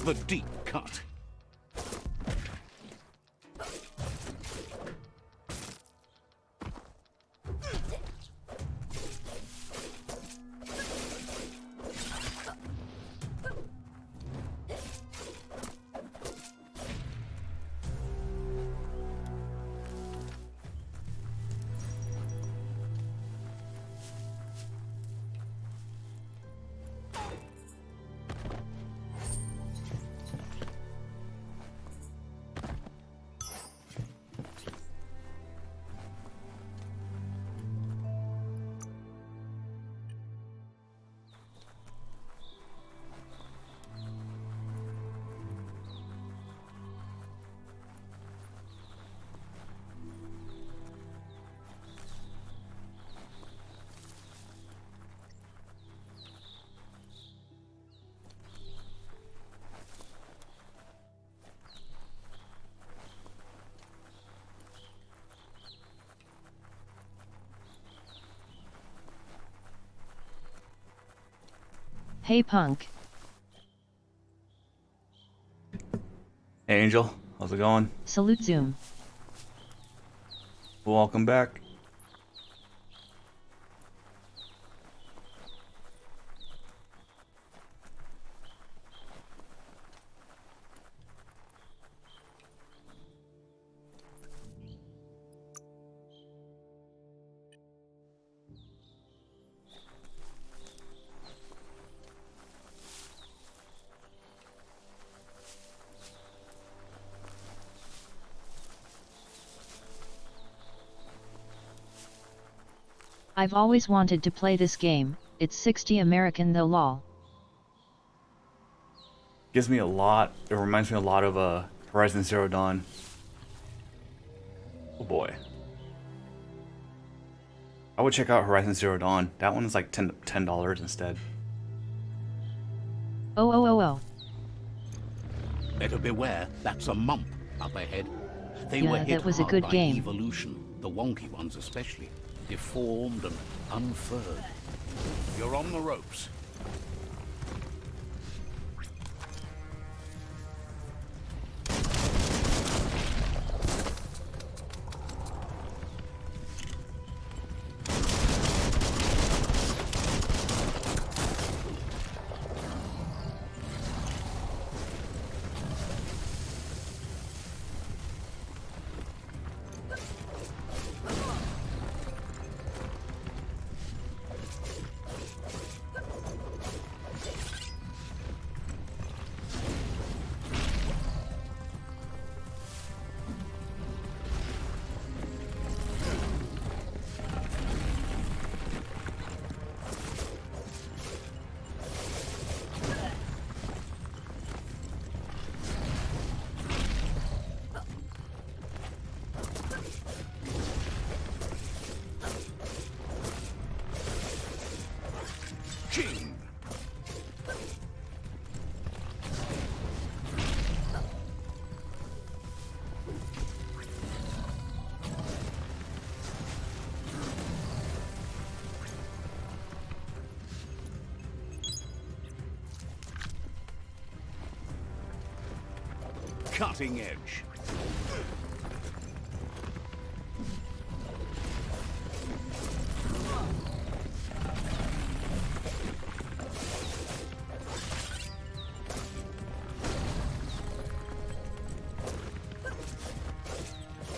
A: The deep cut.
G: Hey punk.
D: Hey Angel, how's it going?
G: Salute Zoom.
D: Welcome back.
G: I've always wanted to play this game. It's 60 American though lol.
D: Gives me a lot, it reminds me a lot of Horizon Zero Dawn. Oh boy. I would check out Horizon Zero Dawn. That one is like $10 instead.
G: Oh.
A: Better beware, that's a mump up ahead. They
G: Yeah,
A: were hit
G: that was a
A: hard
G: good
A: by
G: game.
A: evolution, the wonky ones especially, deformed and unfurred. You're on the ropes. Cutting edge.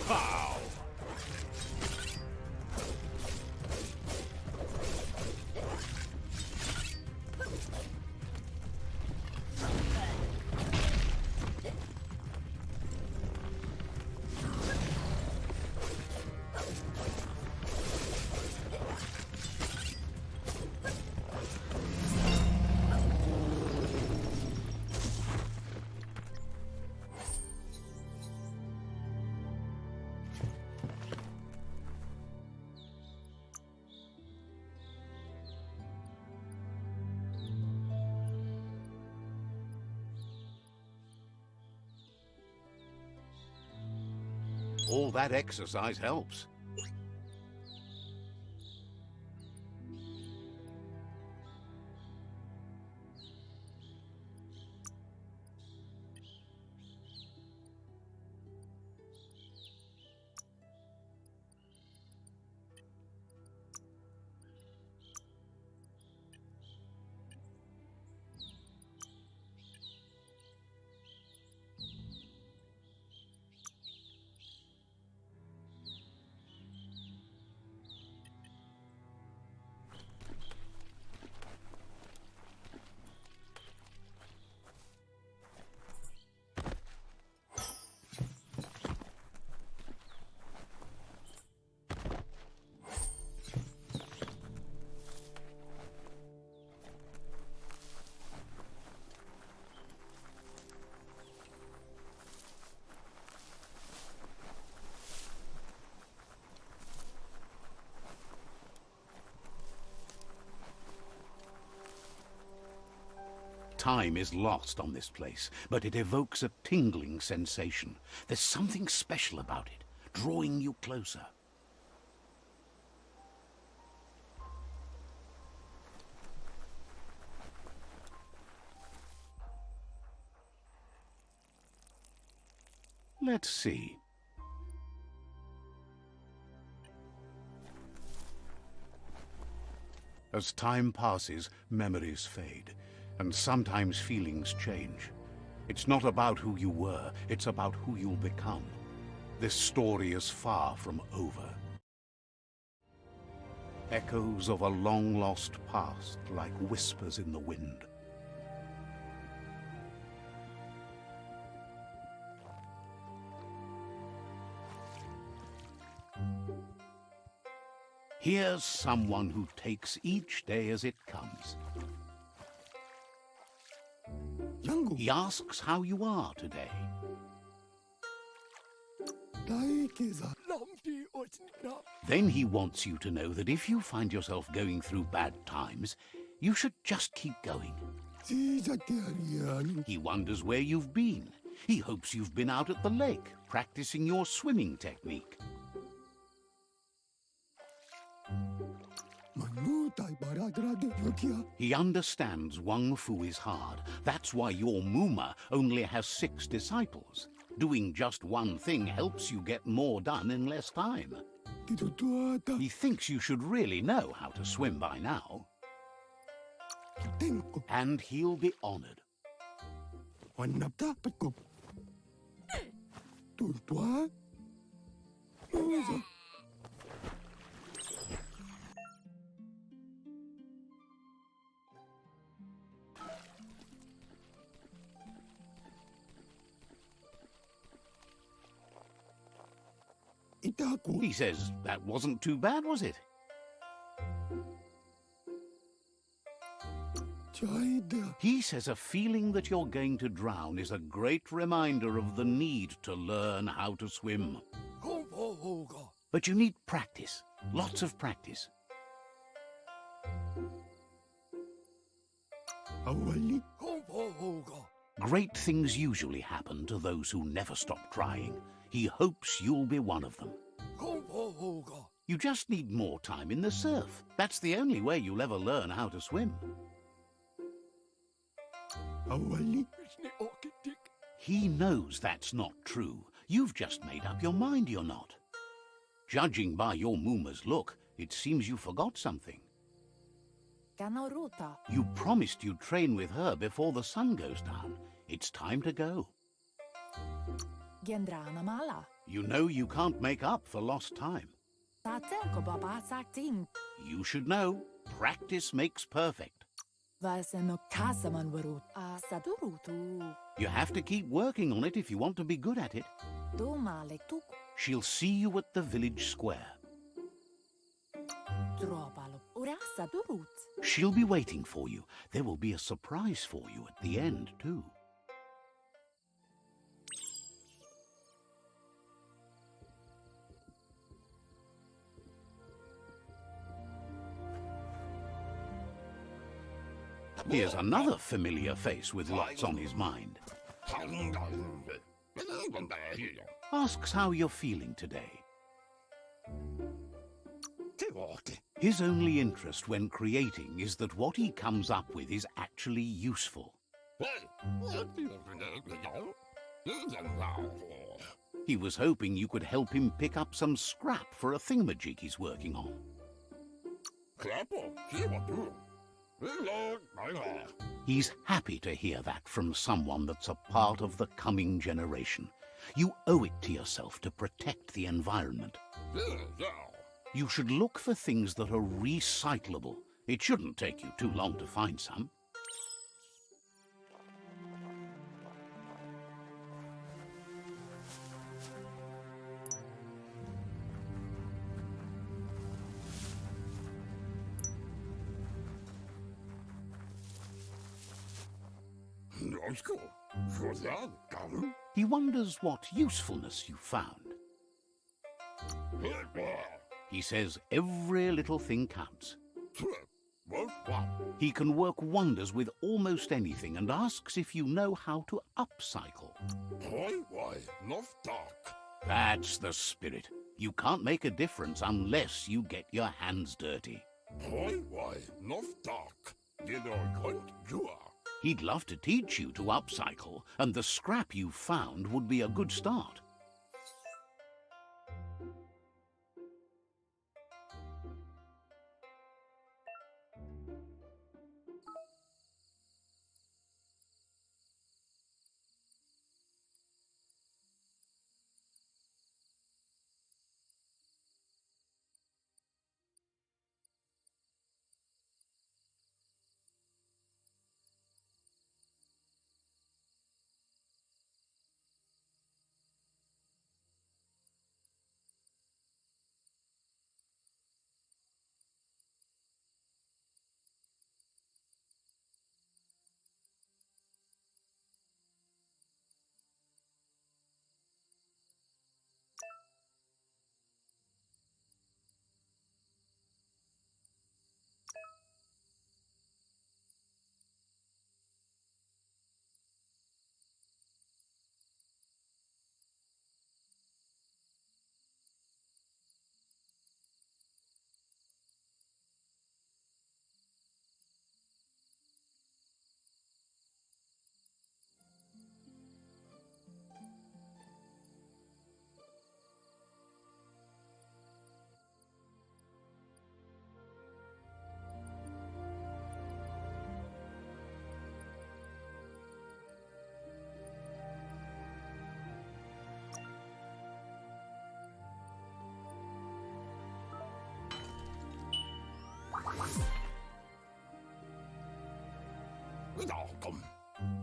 A: Pow! All that exercise helps. Time is lost on this place, but it evokes a tingling sensation. There's something special about it, drawing you closer. Let's see. As time passes, memories fade, and sometimes feelings change. It's not about who you were, it's about who you'll become. This story is far from over. Echoes of a long-lost past, like whispers in the wind. Here's someone who takes each day as it comes. He asks how you are today. Then he wants you to know that if you find yourself going through bad times, you should just keep going. He wonders where you've been. He hopes you've been out at the lake, practicing your swimming technique. He understands Wang Fu is hard. That's why your Muma only has 6 disciples. Doing just one thing helps you get more done in less time. He thinks you should really know how to swim by now. And he'll be honored. He says, that wasn't too bad, was it? He says a feeling that you're going to drown is a great reminder of the need to learn how to swim. But you need practice, lots of practice. Great things usually happen to those who never stop trying. He hopes you'll be one of them. You just need more time in the surf. That's the only way you'll ever learn how to swim. He knows that's not true. You've just made up your mind you're not. Judging by your Mooma's look, it seems you forgot something.
E: Kanoruta.
A: You promised you'd train with her before the sun goes down. It's time to go.
E: Gendrana mala.
A: You know you can't make up for lost time.
E: Tateko baba sakting.
A: You should know, practice makes perfect.
E: Vaseno kasaman varut. Asadurutu.
A: You have to keep working on it if you want to be good at it.
E: Domale tuk.
A: She'll see you at the village square.
E: Dropalo. Urasa durut.
A: She'll be waiting for you. There will be a surprise for you at the end, too. Here's another familiar face with lots on his mind. Asks how you're feeling today. His only interest when creating is that what he comes up with is actually useful. He was hoping you could help him pick up some scrap for a thingamajig he's working on. He's happy to hear that from someone that's a part of the coming generation. You owe it to yourself to protect the environment. You should look for things that are recyclable. It shouldn't take you too long to find some. He wonders what usefulness you found. He says every little thing counts. He can work wonders with almost anything and asks if you know how to upcycle. That's the spirit. You can't make a difference unless you get your hands dirty. He'd love to teach you to upcycle, and the scrap you found would be a good start.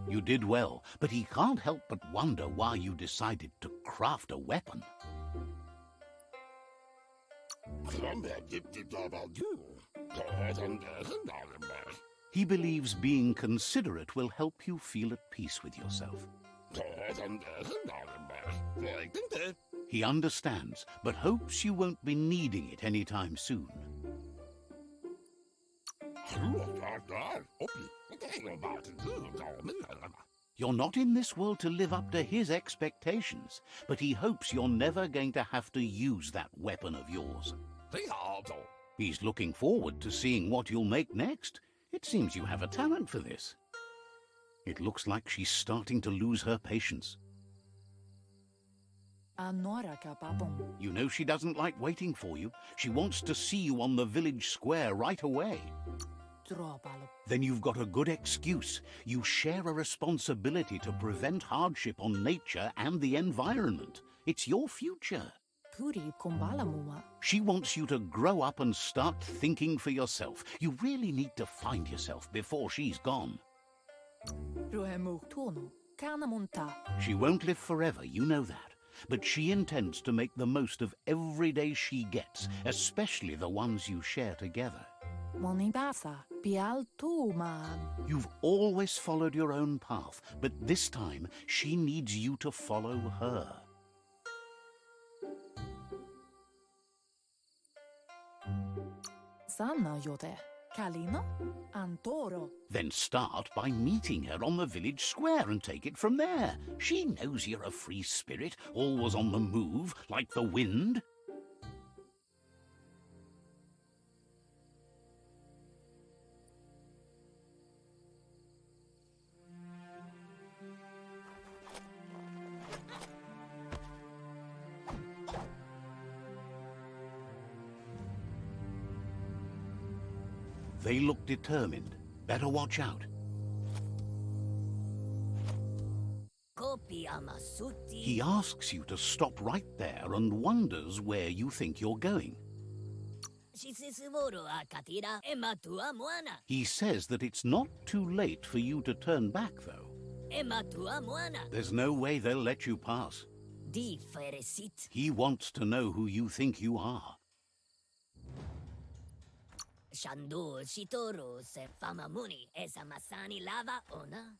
A: You did well, but he can't help but wonder why you decided to craft a weapon. He believes being considerate will help you feel at peace with yourself. He understands, but hopes you won't be needing it anytime soon. You're not in this world to live up to his expectations, but he hopes you're never going to have to use that weapon of yours. He's looking forward to seeing what you'll make next. It seems you have a talent for this. It looks like she's starting to lose her patience.
E: Anora ka papong.
A: You know she doesn't like waiting for you. She wants to see you on the village square right away.
E: Tropalo.
A: Then you've got a good excuse. You share a responsibility to prevent hardship on nature and the environment. It's your future.
E: Turi kumbala muma.
A: She wants you to grow up and start thinking for yourself. You really need to find yourself before she's gone.
E: Ruhemu tono. Kana munta.
A: She won't live forever, you know that. But she intends to make the most of every day she gets, especially the ones you share together.
E: Moni basa. Pial tu ma.
A: You've always followed your own path, but this time she needs you to follow her.
E: Sanna yote. Kalino. Antoro.
A: Then start by meeting her on the village square and take it from there. She knows you're a free spirit, always on the move, like the wind. They look determined. Better watch out. He asks you to stop right there and wonders where you think you're going. He says that it's not too late for you to turn back, though. There's no way they'll let you pass. He wants to know who you think you are.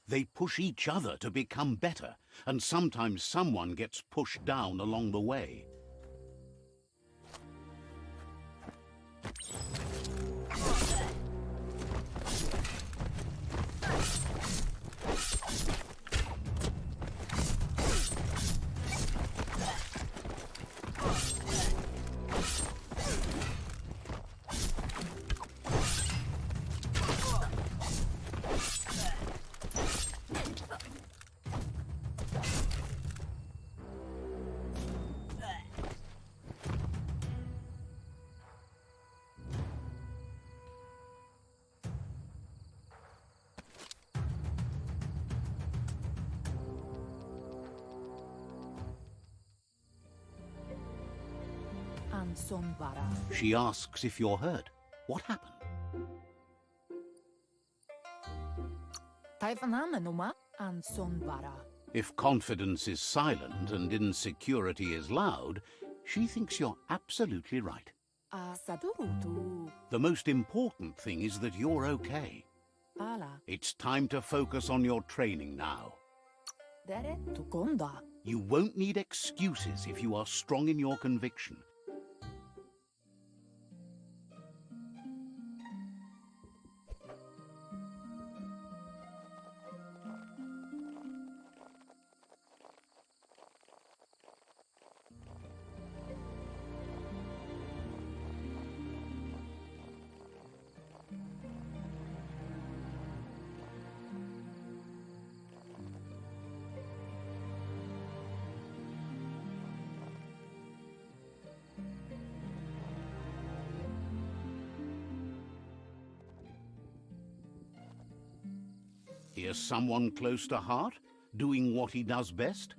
A: They push each other to become better, and sometimes someone gets pushed down along the way.
E: Sonbara.
A: She asks if you're hurt. What happened?
E: Taifanamenuma and Sonbara.
A: If confidence is silent and insecurity is loud, she thinks you're absolutely right.
E: Sadurutu.
A: The most important thing is that you're okay.
E: Ala.
A: It's time to focus on your training now.
E: Dere tukonda.
A: You won't need excuses if you are strong in your conviction. Here's someone close to heart, doing what he does best.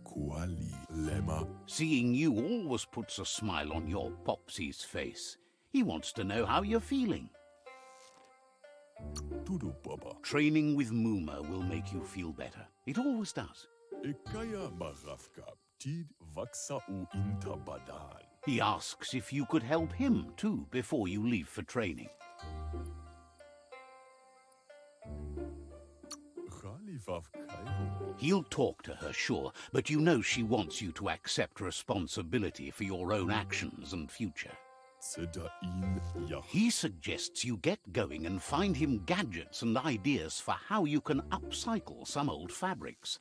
H: Kuali lema.
A: Seeing you always puts a smile on your Popsy's face. He wants to know how you're feeling.
H: Tudu baba.
A: Training with Muma will make you feel better. It always does.
H: Ikaya marafka. Tid vaksa u intabadan.
A: He asks if you could help him too before you leave for training. He'll talk to her, sure, but you know she wants you to accept responsibility for your own actions and future. He suggests you get going and find him gadgets and ideas for how you can upcycle some old fabrics.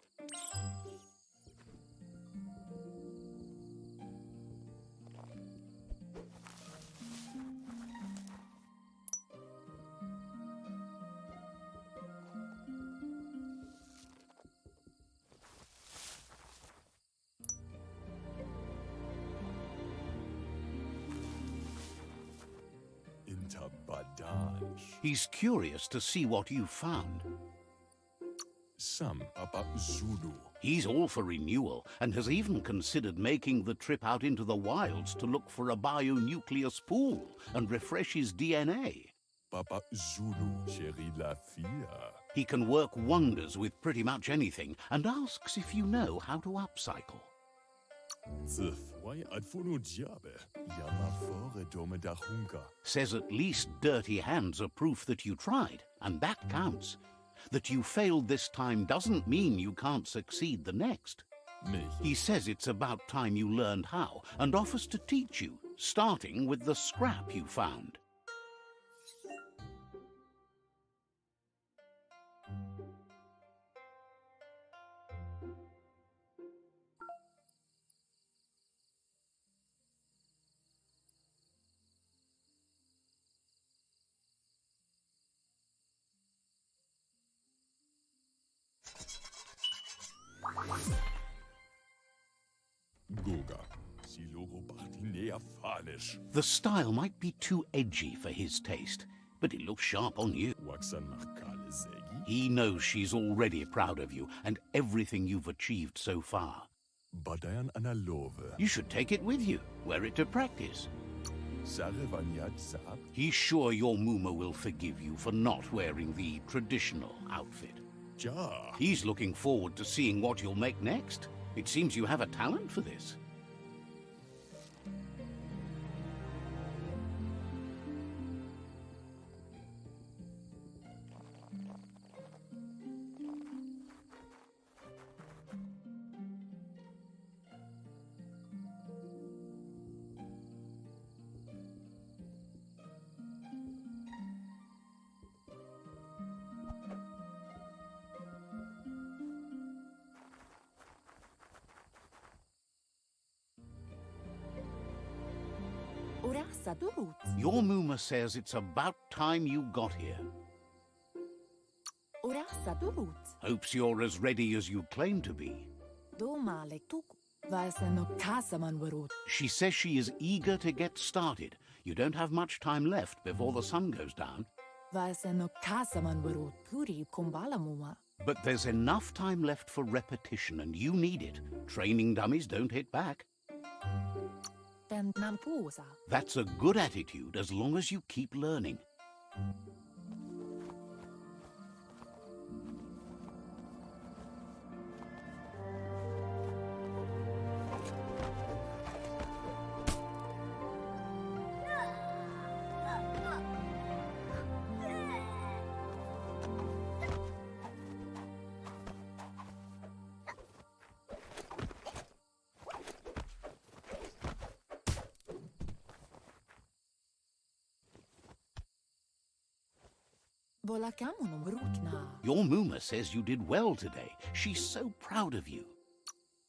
A: He's curious to see what you've found.
H: Sam Papa Zulu.
A: He's all for renewal and has even considered making the trip out into the wilds to look for a bionucleus pool and refresh his DNA.
H: Papa Zulu, chérie la fille.
A: He can work wonders with pretty much anything and asks if you know how to upcycle.
H: Zif, why adfono diabe? Yama fore dome da hunka.
A: Says at least dirty hands are proof that you tried, and that counts. That you failed this time doesn't mean you can't succeed the next.
H: Me.
A: He says it's about time you learned how and offers to teach you, starting with the scrap you found.
H: Goga. Si logo partinea fanish.
A: The style might be too edgy for his taste, but it looks sharp on you.
H: Waxan markale zegi.
A: He knows she's already proud of you and everything you've achieved so far.
H: Badayan analove.
A: You should take it with you, wear it to practice.
H: Sarevanyat zap.
A: He's sure your Muma will forgive you for not wearing the traditional outfit.
H: Ja.
A: He's looking forward to seeing what you'll make next. It seems you have a talent for this.
E: Ora sadurut.
A: Your Muma says it's about time you got here.
E: Ora sadurut.
A: Hopes you're as ready as you claim to be.
E: Doma lektuk. Vaiseno kasaman warut.
A: She says she is eager to get started. You don't have much time left before the sun goes down.
E: Vaiseno kasaman warut. Puri kumbala muma.
A: But there's enough time left for repetition, and you need it. Training dummies don't hit back.
E: Den nampusa.
A: That's a good attitude as long as you keep learning.
E: Volakamono rukna.
A: Your Muma says you did well today. She's so proud of you.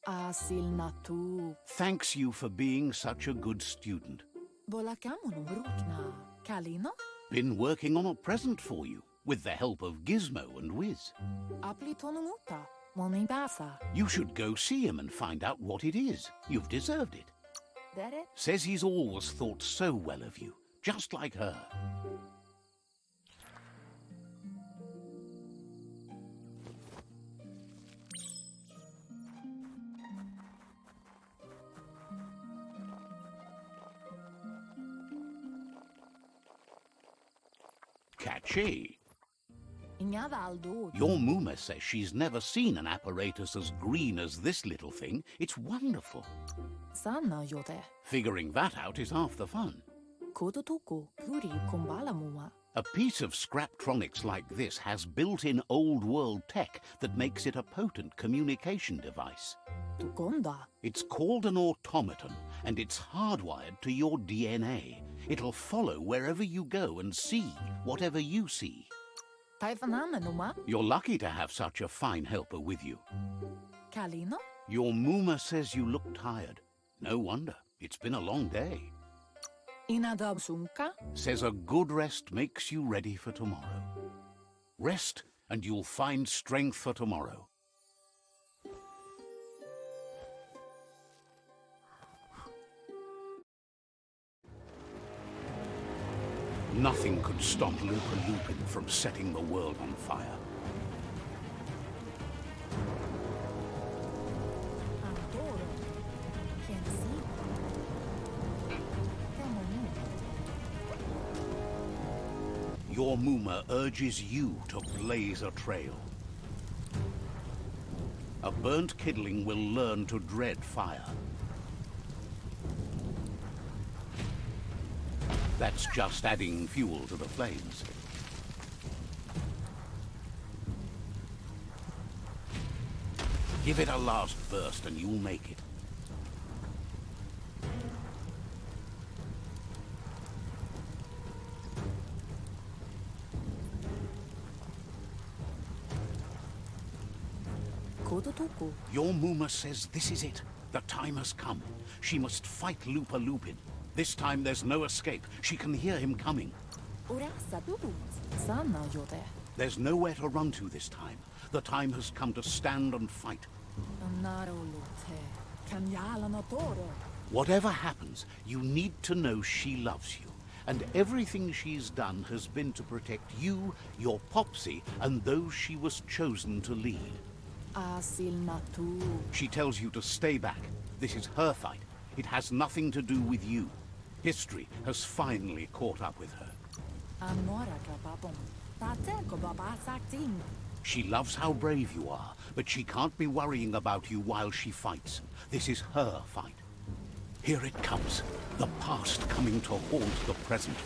E: Asil natu.
A: Thanks you for being such a good student.
E: Volakamono rukna. Kalino?
A: Been working on a present for you, with the help of Gizmo and Wiz.
E: Aplitononuta. Moni basa.
A: You should go see him and find out what it is. You've deserved it.
E: Dere?
A: Says he's always thought so well of you, just like her. Catchy.
E: Inyavaldo.
A: Your Muma says she's never seen an apparatus as green as this little thing. It's wonderful.
E: Sana yote.
A: Figuring that out is half the fun.
E: Kototuku. Puri kumbala muma.
A: A piece of Scraptronics like this has built-in old-world tech that makes it a potent communication device.
E: Tukonda.
A: It's called an automaton, and it's hardwired to your DNA. It'll follow wherever you go and see whatever you see.
E: Taifanana numa.
A: You're lucky to have such a fine helper with you.
E: Kalino?
A: Your Muma says you look tired. No wonder. It's been a long day.
E: Inadab sunka.
A: Says a good rest makes you ready for tomorrow. Rest, and you'll find strength for tomorrow. Nothing could stop Lupa Lupin from setting the world on fire. Your Muma urges you to blaze a trail. A burnt kidling will learn to dread fire. That's just adding fuel to the flames. Give it a last burst and you'll make it. Your Muma says this is it. The time has come. She must fight Lupa Lupin. This time there's no escape. She can hear him coming. There's nowhere to run to this time. The time has come to stand and fight. Whatever happens, you need to know she loves you. And everything she's done has been to protect you, your Popsy, and those she was chosen to lead. She tells you to stay back. This is her fight. It has nothing to do with you. History has finally caught up with her. She loves how brave you are, but she can't be worrying about you while she fights. This is her fight. Here it comes. The past coming to haunt the present.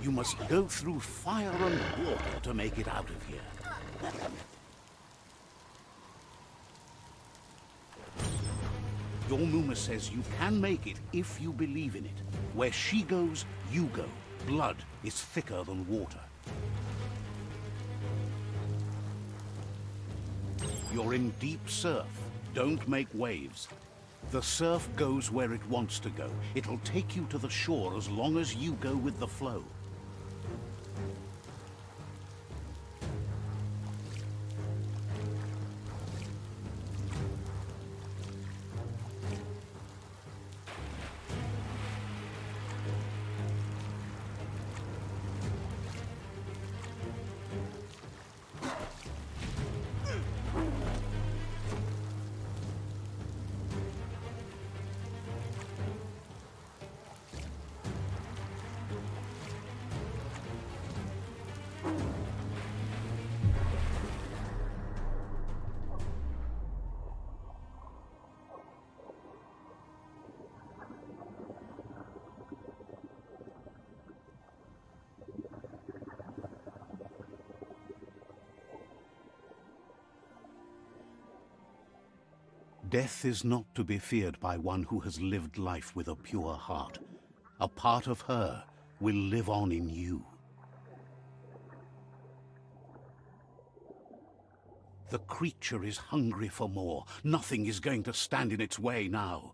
A: You must go through fire and water to make it out of here. Your Muma says you can make it if you believe in it. Where she goes, you go. Blood is thicker than water. You're in deep surf. Don't make waves. The surf goes where it wants to go. It'll take you to the shore as long as you go with the flow. Death is not to be feared by one who has lived life with a pure heart. A part of her will live on in you. The creature is hungry for more. Nothing is going to stand in its way now.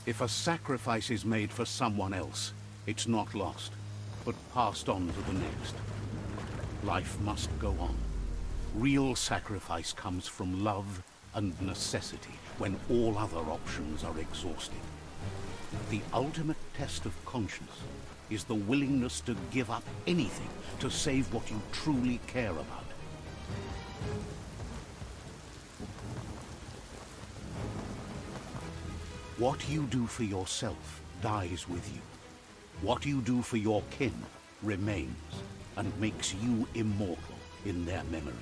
A: If a sacrifice is made for someone else, it's not lost, but passed on to the next. Life must go on. Real sacrifice comes from love and necessity, when all other options are exhausted. The ultimate test of conscience is the willingness to give up anything to save what you truly care about. What you do for yourself dies with you. What you do for your kin remains and makes you immortal in their memory.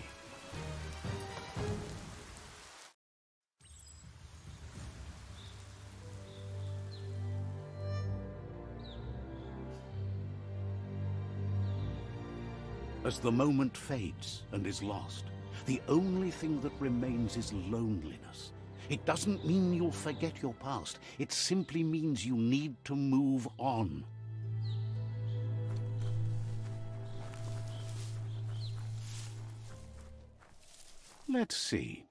A: As the moment fades and is lost, the only thing that remains is loneliness. It doesn't mean you'll forget your past. It simply means you need to move on. Let's see.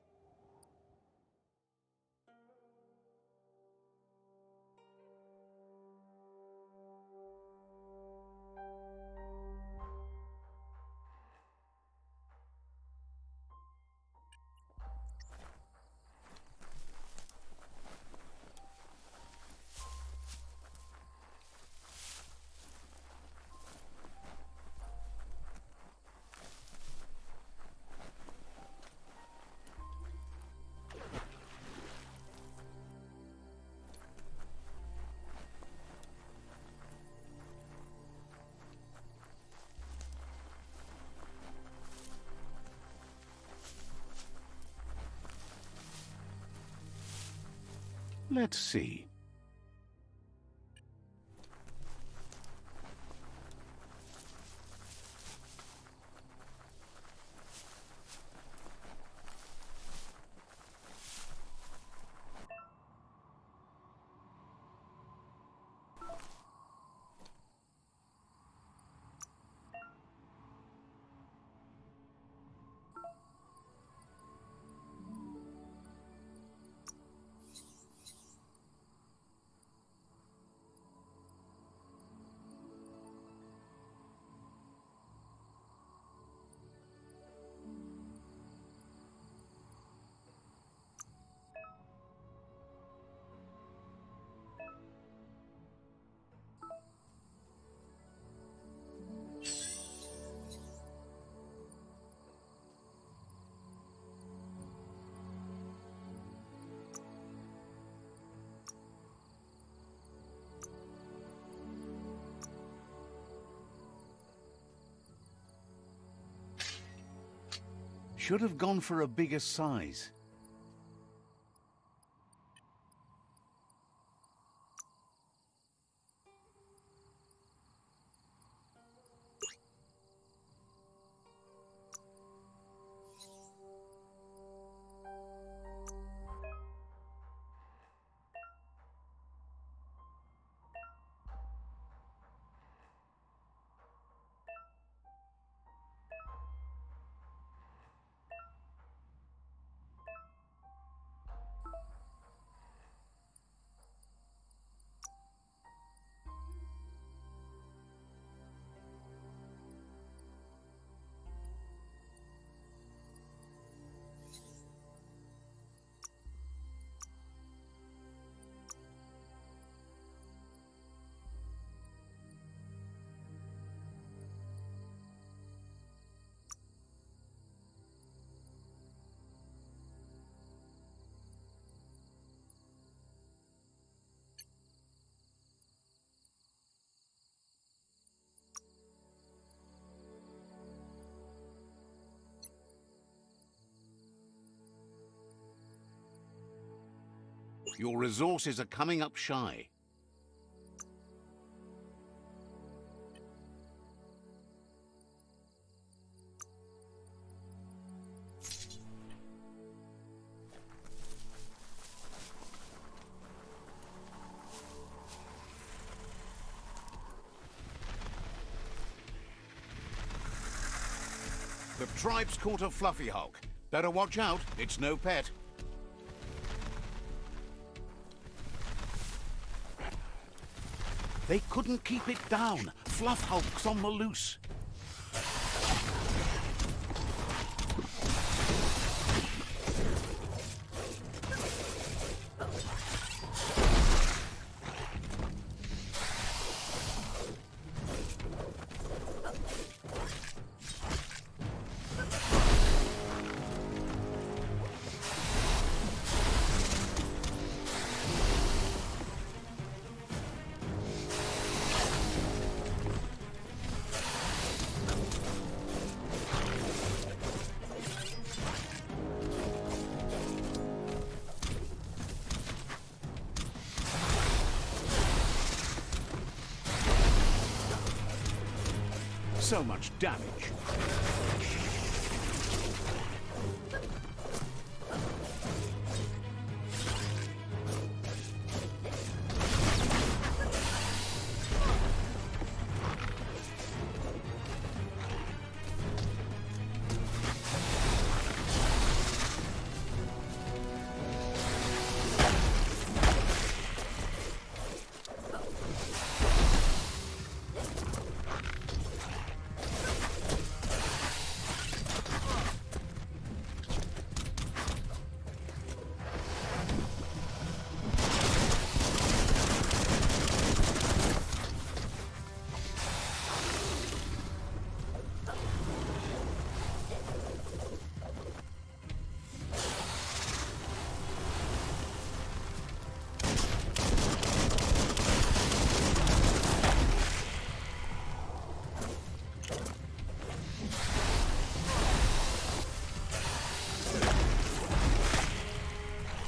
A: Let's see. Should have gone for a bigger size. Your resources are coming up shy. The tribe's caught a fluffy hulk. Better watch out, it's no pet. They couldn't keep it down. Fluff hulk's on the loose. So much damage.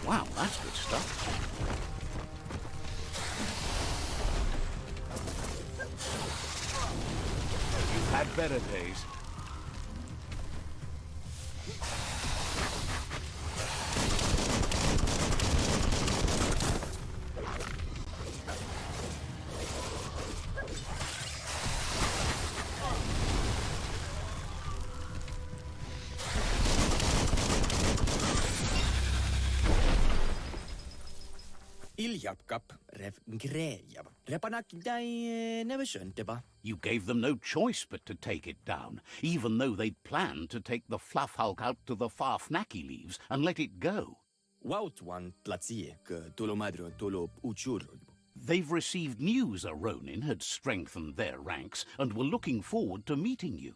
A: Wow, that's good stuff. You've had better days. You gave them no choice but to take it down, even though they'd planned to take the Fluff Hulk out to the Farfnacky Leaves and let it go. They've received news a Ronin had strengthened their ranks and were looking forward to meeting you.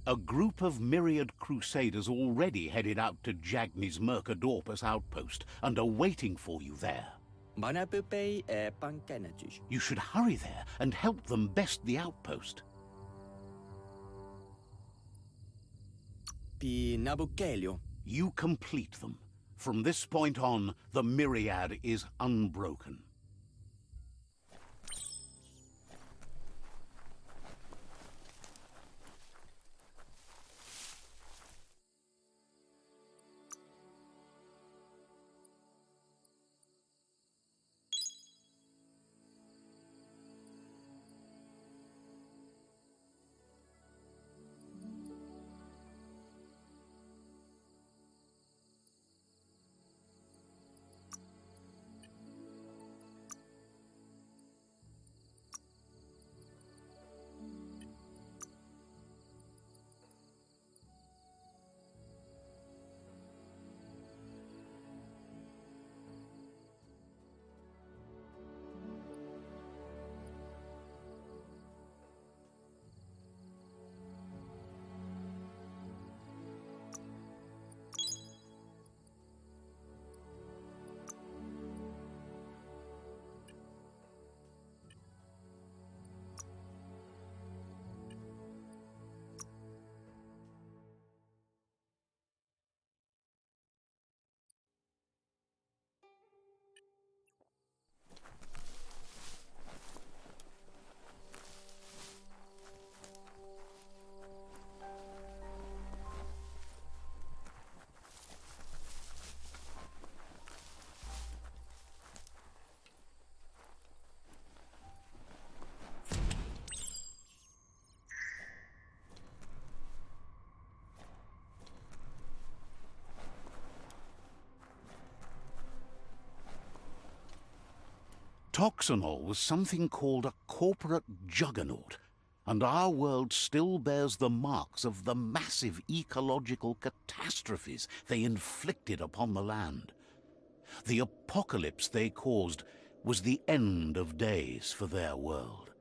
A: A group of myriad crusaders already headed out to Jagni's Mercadorpus outpost and are waiting for you there. You should hurry there and help them best the outpost. You complete them. From this point on, the myriad is unbroken. Toxanol was something called a corporate juggernaut, and our world still bears the marks of the massive ecological catastrophes they inflicted upon the land. The apocalypse they caused was the end of days for their world.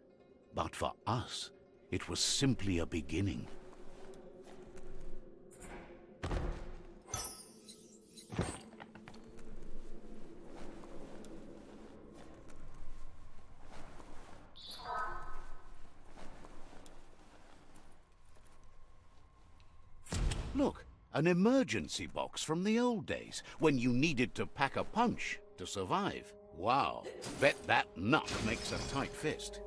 A: But for us, it was simply a beginning. Look, an emergency box from the old days, when you needed to pack a punch to survive. Wow, bet that nut makes a tight fist.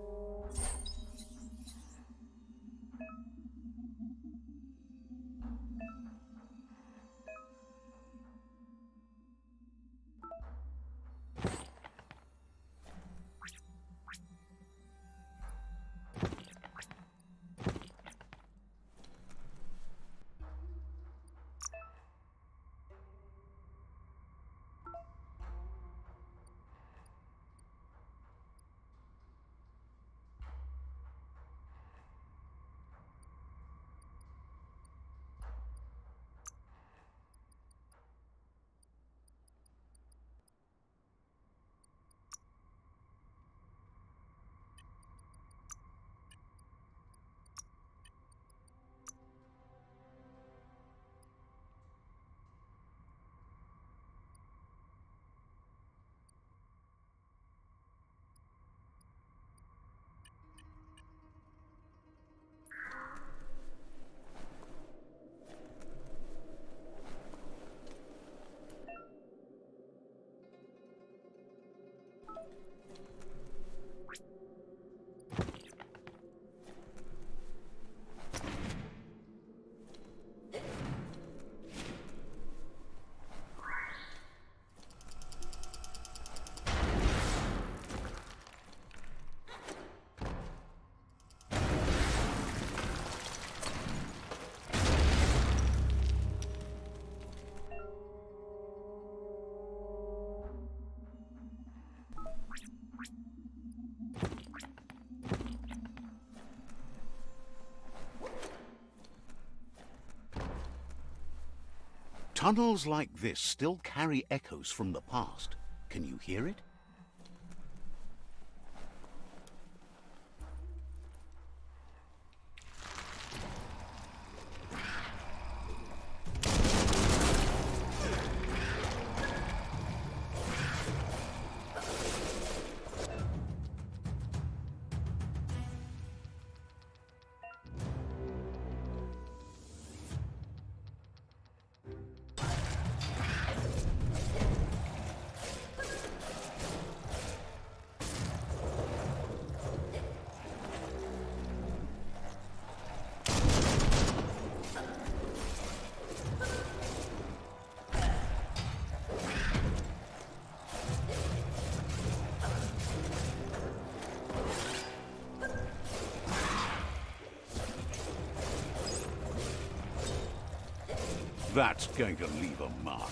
A: Tunnels like this still carry echoes from the past. Can you hear it? That's going to leave a mark.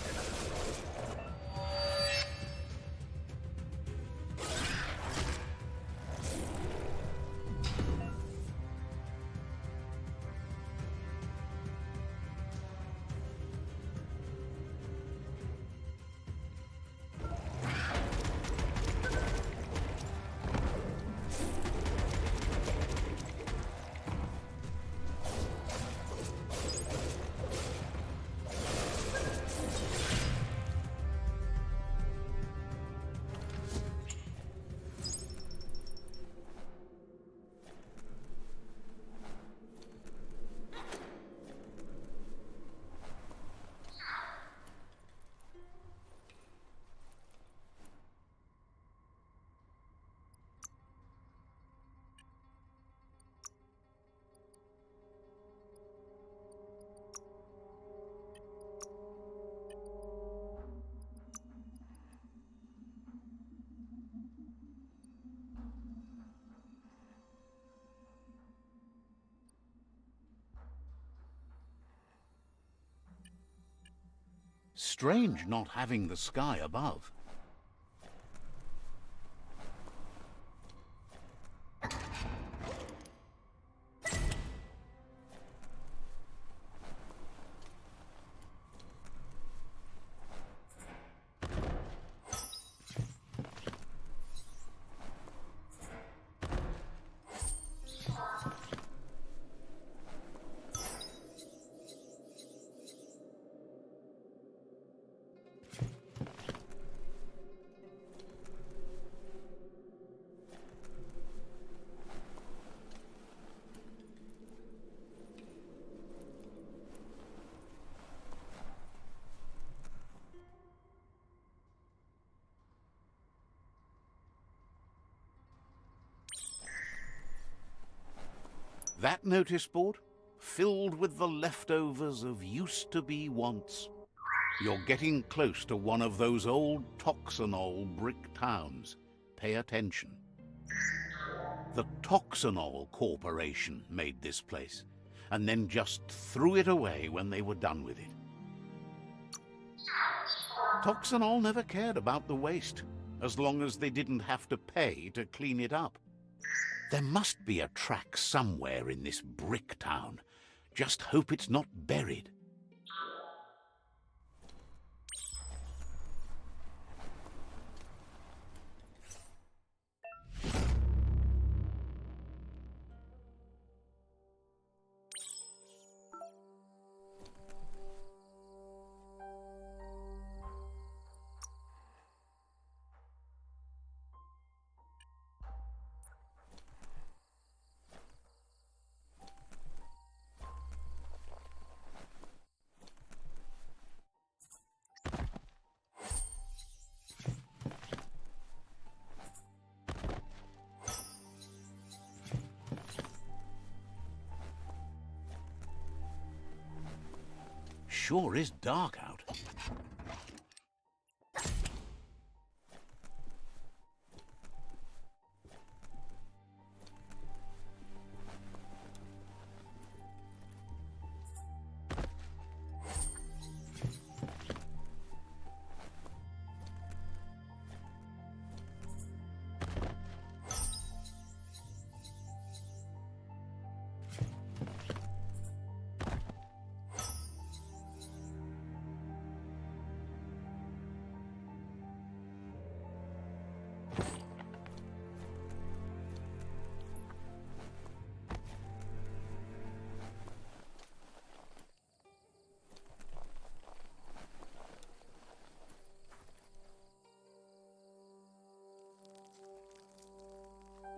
A: Strange not having the sky above. That notice board, filled with the leftovers of used-to-be wants. You're getting close to one of those old Toxanol brick towns. Pay attention. The Toxanol Corporation made this place, and then just threw it away when they were done with it. Toxanol never cared about the waste, as long as they didn't have to pay to clean it up. There must be a track somewhere in this brick town. Just hope it's not buried. Sure is dark out.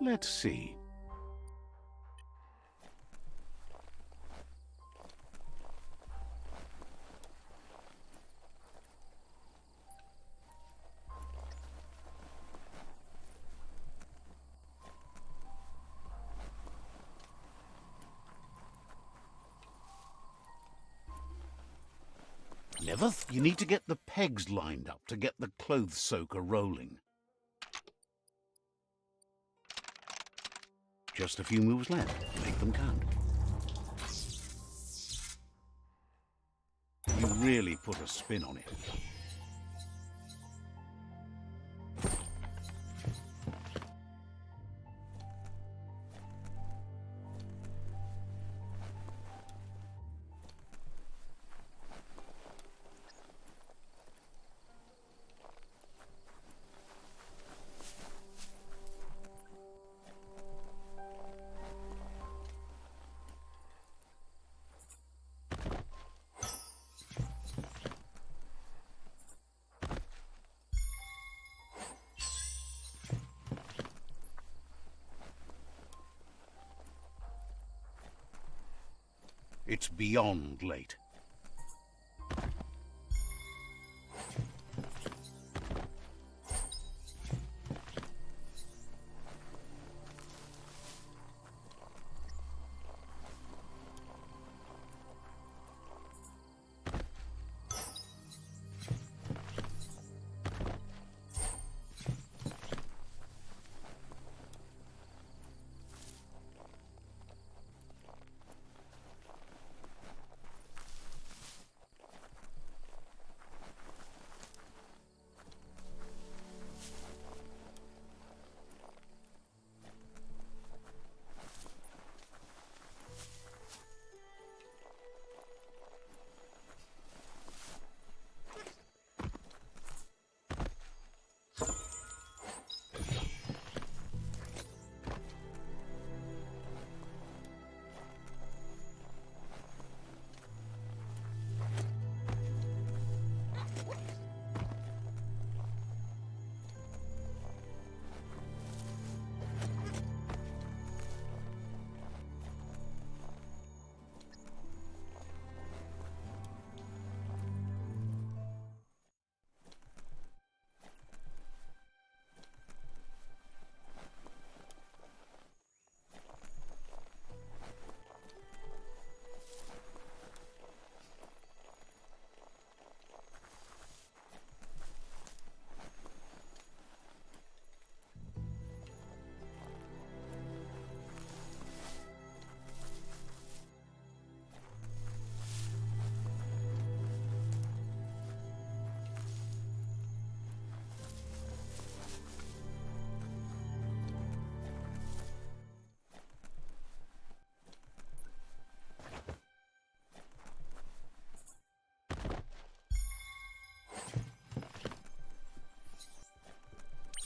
A: Let's see. You need to get the pegs lined up to get the clothes soaker rolling. Just a few moves left. Make them count. You really put a spin on it. It's beyond late.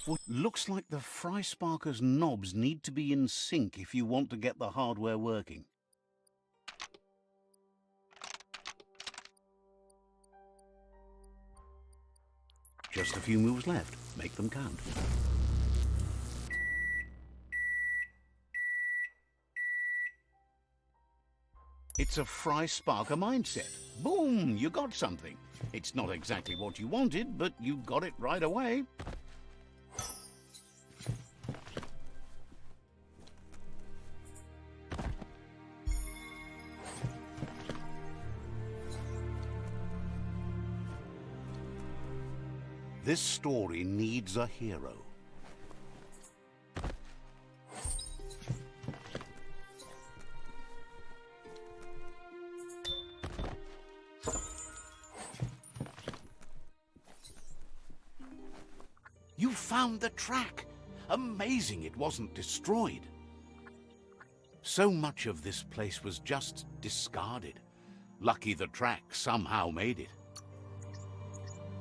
A: Well, looks like the Fry Sparker's knobs need to be in sync if you want to get the hardware working. Just a few moves left. Make them count. It's a Fry Sparker mindset. Boom! You got something. It's not exactly what you wanted, but you got it right away. This story needs a hero. You found the track! Amazing it wasn't destroyed. So much of this place was just discarded. Lucky the track somehow made it.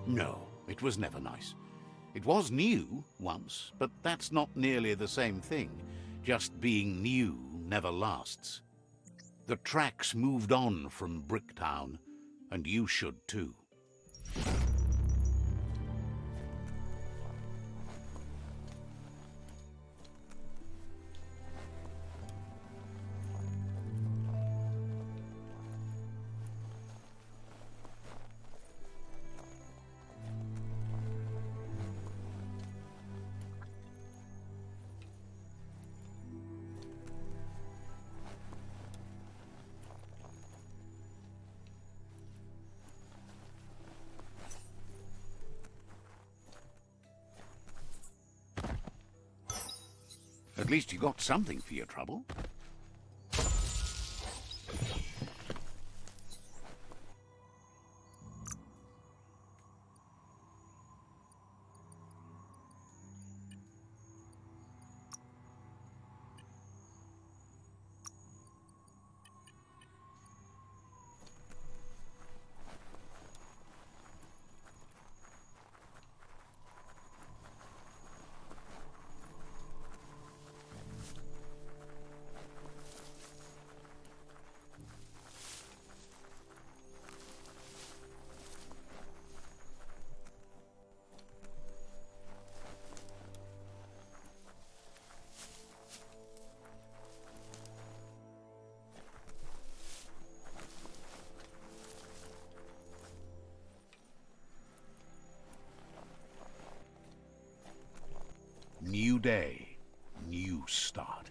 A: No. It was never nice. It was new once, but that's not nearly the same thing. Just being new never lasts. The tracks moved on from Bricktown, and you should too. At least you got something for your trouble. New day, new start.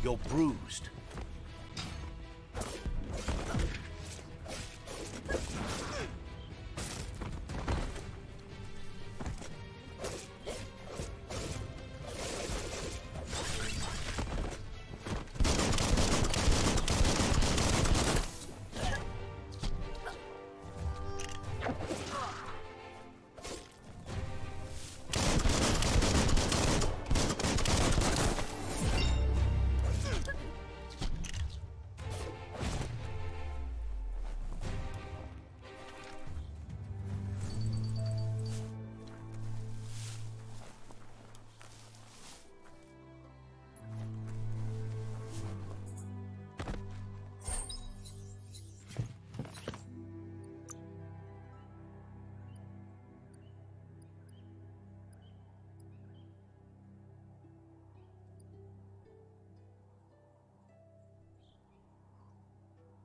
A: You're bruised.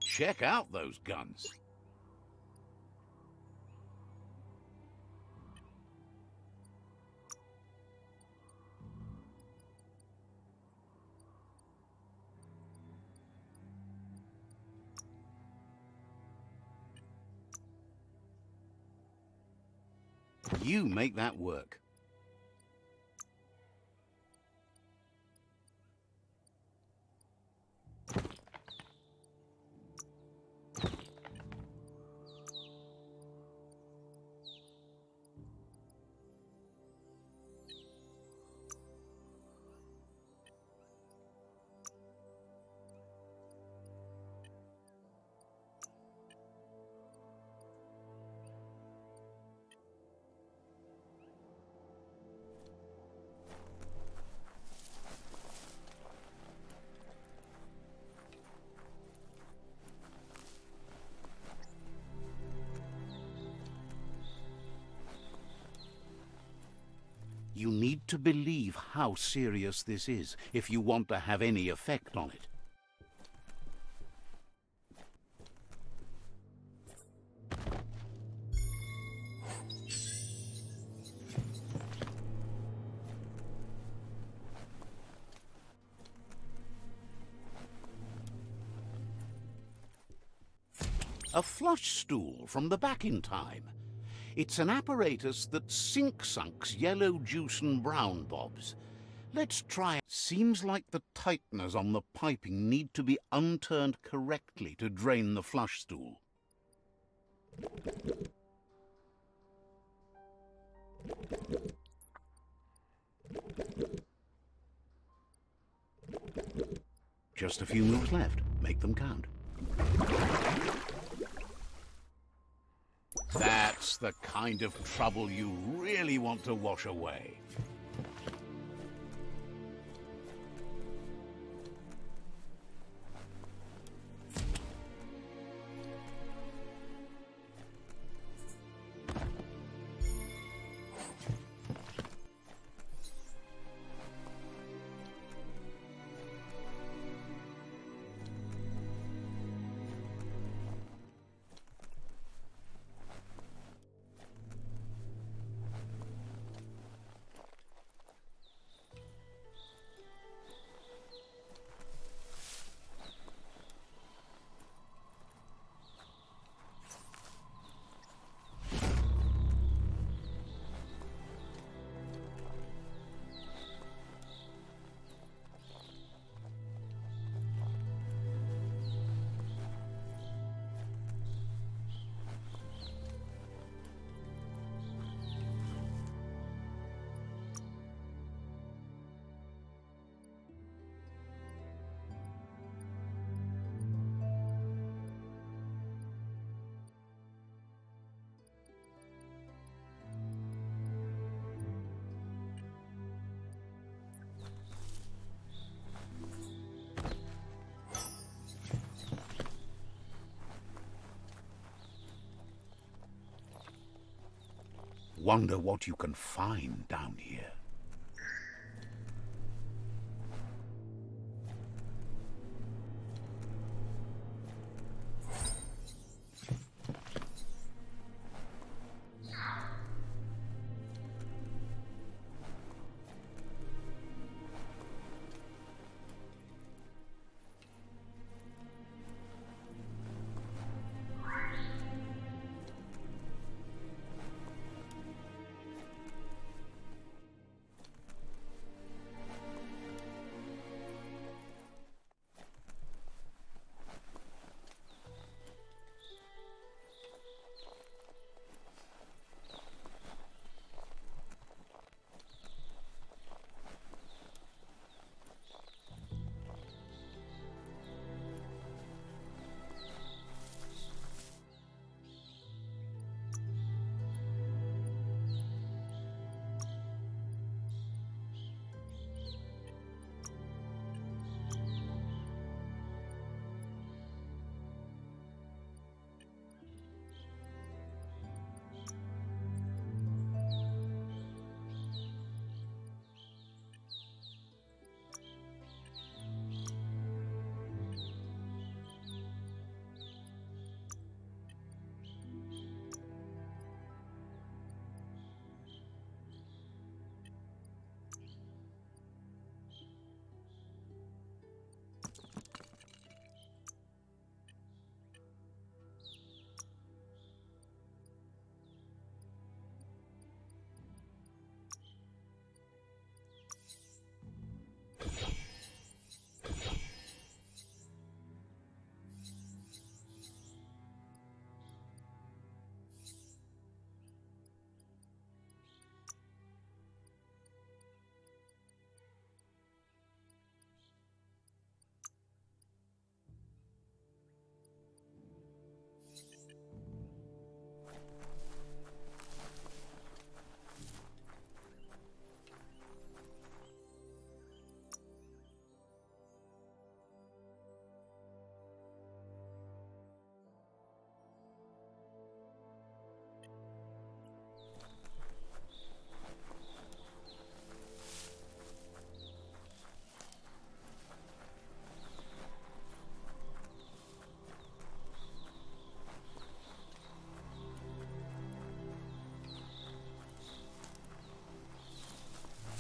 A: Check out those guns. You make that work. You need to believe how serious this is if you want to have any effect on it. A flush stool from the back in time. It's an apparatus that sink-sunks yellow juice and brown bobs. Let's try. Seems like the tighteners on the piping need to be unturned correctly to drain the flush stool. Just a few moves left. Make them count. That's the kind of trouble you really want to wash away. Wonder what you can find down here.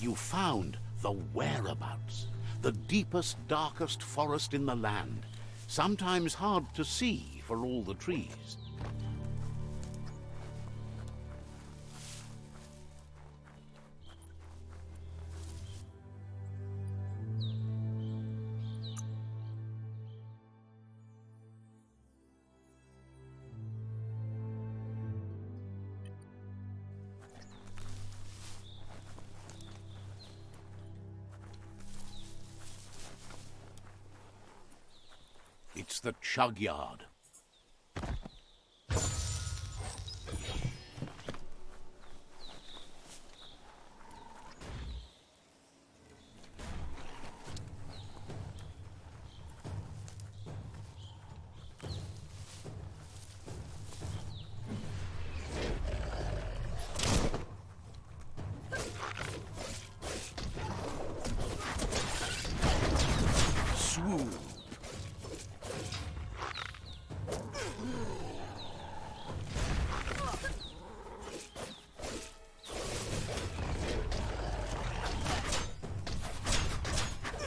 A: You found the whereabouts, the deepest, darkest forest in the land, sometimes hard to see for all the trees. the chug yard. Swoop.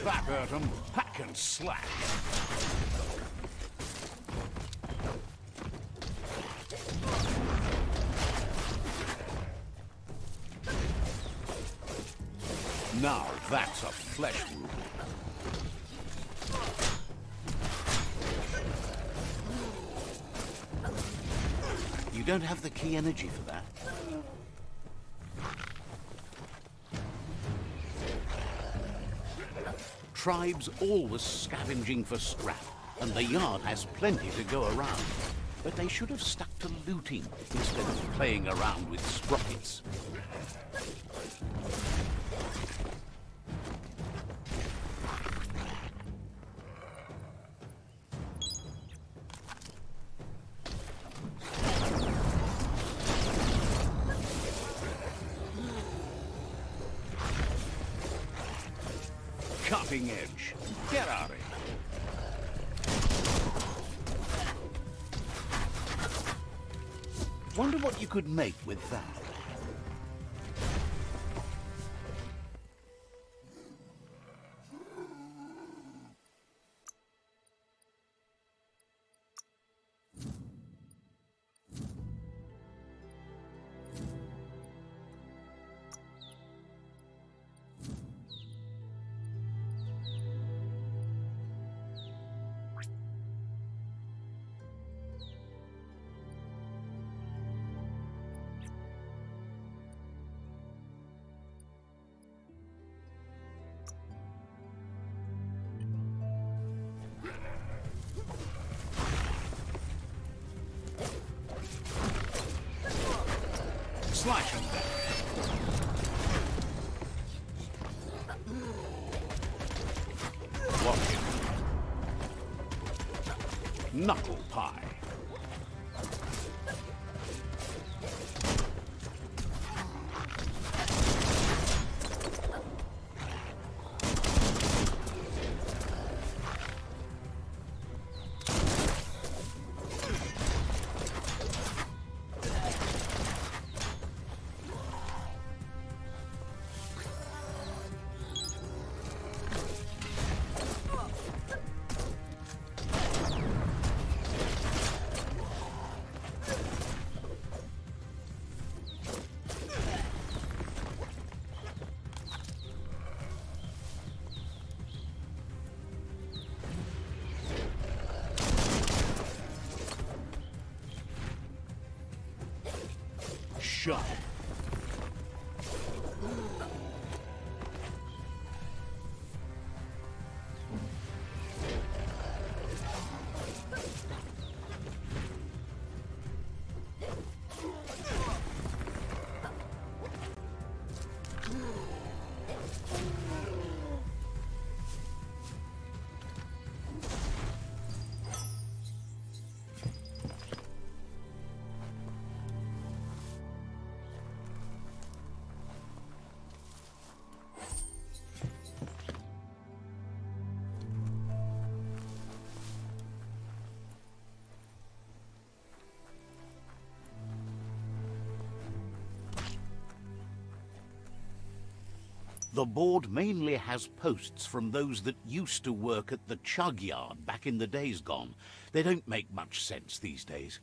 A: That hurt 'em. Hack and slash. Now that's a flesh wound. You don't have the key energy for that. Tribes always scavenging for scrap, and the yard has plenty to go around. But they should have stuck to looting instead of playing around with sprockets. Cutting edge. Get out of here. Wonder what you could make with that. Slash him down. Watch him. Knuckle pie. Shot. The board mainly has posts from those that used to work at the chug yard back in the days gone. They don't make much sense these days.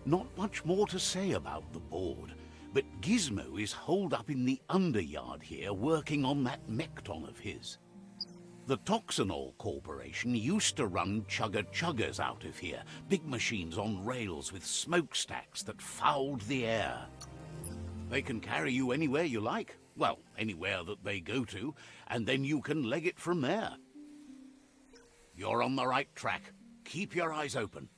A: Not much more to say about the board, but Gizmo is holed up in the underyard here working on that Mekton of his. The Toxanol Corporation used to run chugger-chuggers out of here, big machines on rails with smokestacks that fouled the air. They can carry you anywhere you like. Well, anywhere that they go to, and then you can leg it from there. You're on the right track. keep your eyes open.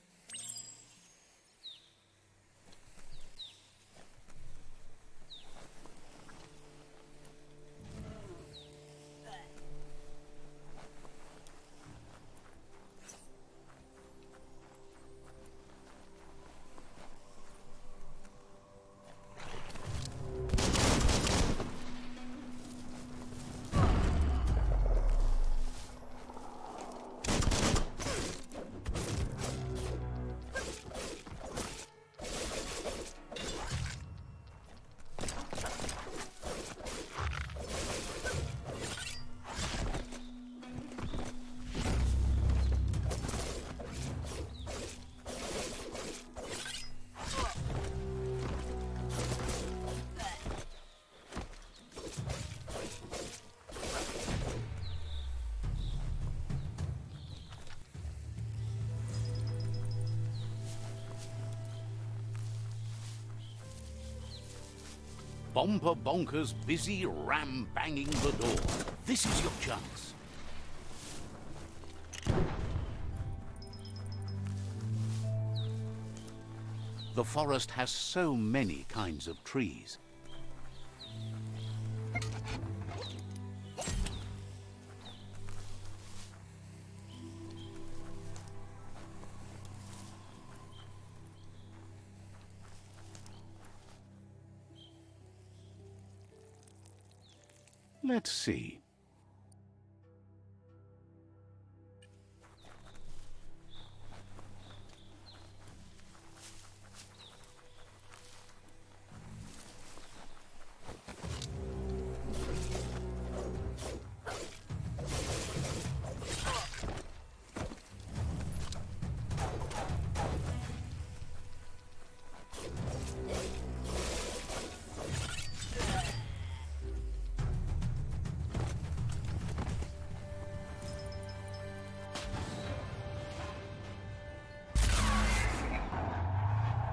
A: Bomper Bonker's busy ram-banging the door. This is your chance. The forest has so many kinds of trees. Let's see.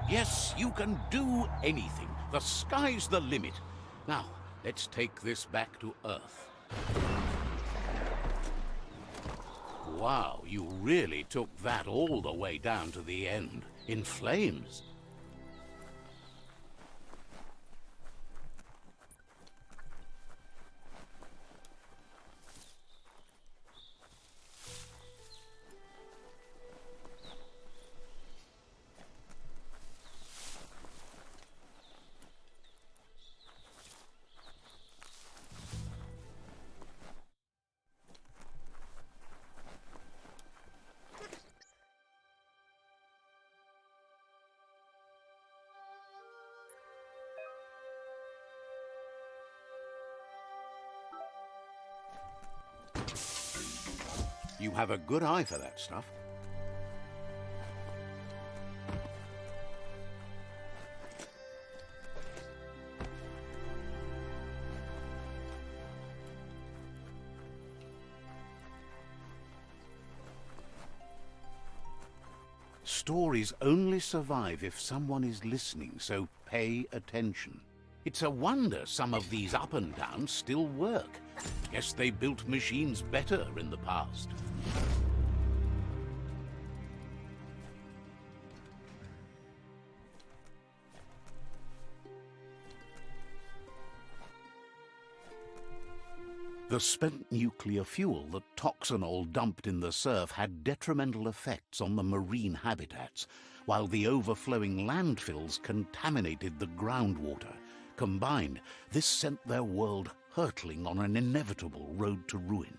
A: Yes, you can do anything. The sky's the limit. Now, let's take this back to Earth. Wow, you really took that all the way down to the end, in flames. You have a good eye for that stuff. Stories only survive if someone is listening, so pay attention. It's a wonder some of these up and downs still work. Guess they built machines better in the past. The spent nuclear fuel that Toxanol dumped in the surf had detrimental effects on the marine habitats, while the overflowing landfills contaminated the groundwater. Combined, this sent their world hurtling on an inevitable road to ruin.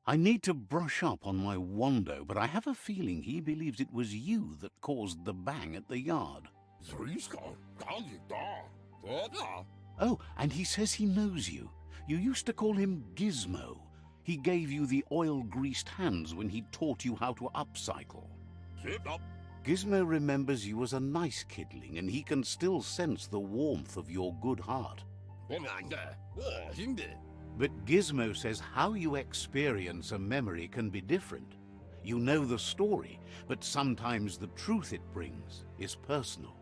A: I need to brush up on my Wando, but I have a feeling he believes it was you that caused the bang at the yard. Oh, and he says he knows you. You used to call him Gizmo. He gave you the oil-greased hands when he taught you how to upcycle. Gizmo remembers you as a nice kidling, and he can still sense the warmth of your good heart. But Gizmo says how you experience a memory can be different. You know the story, but sometimes the truth it brings is personal.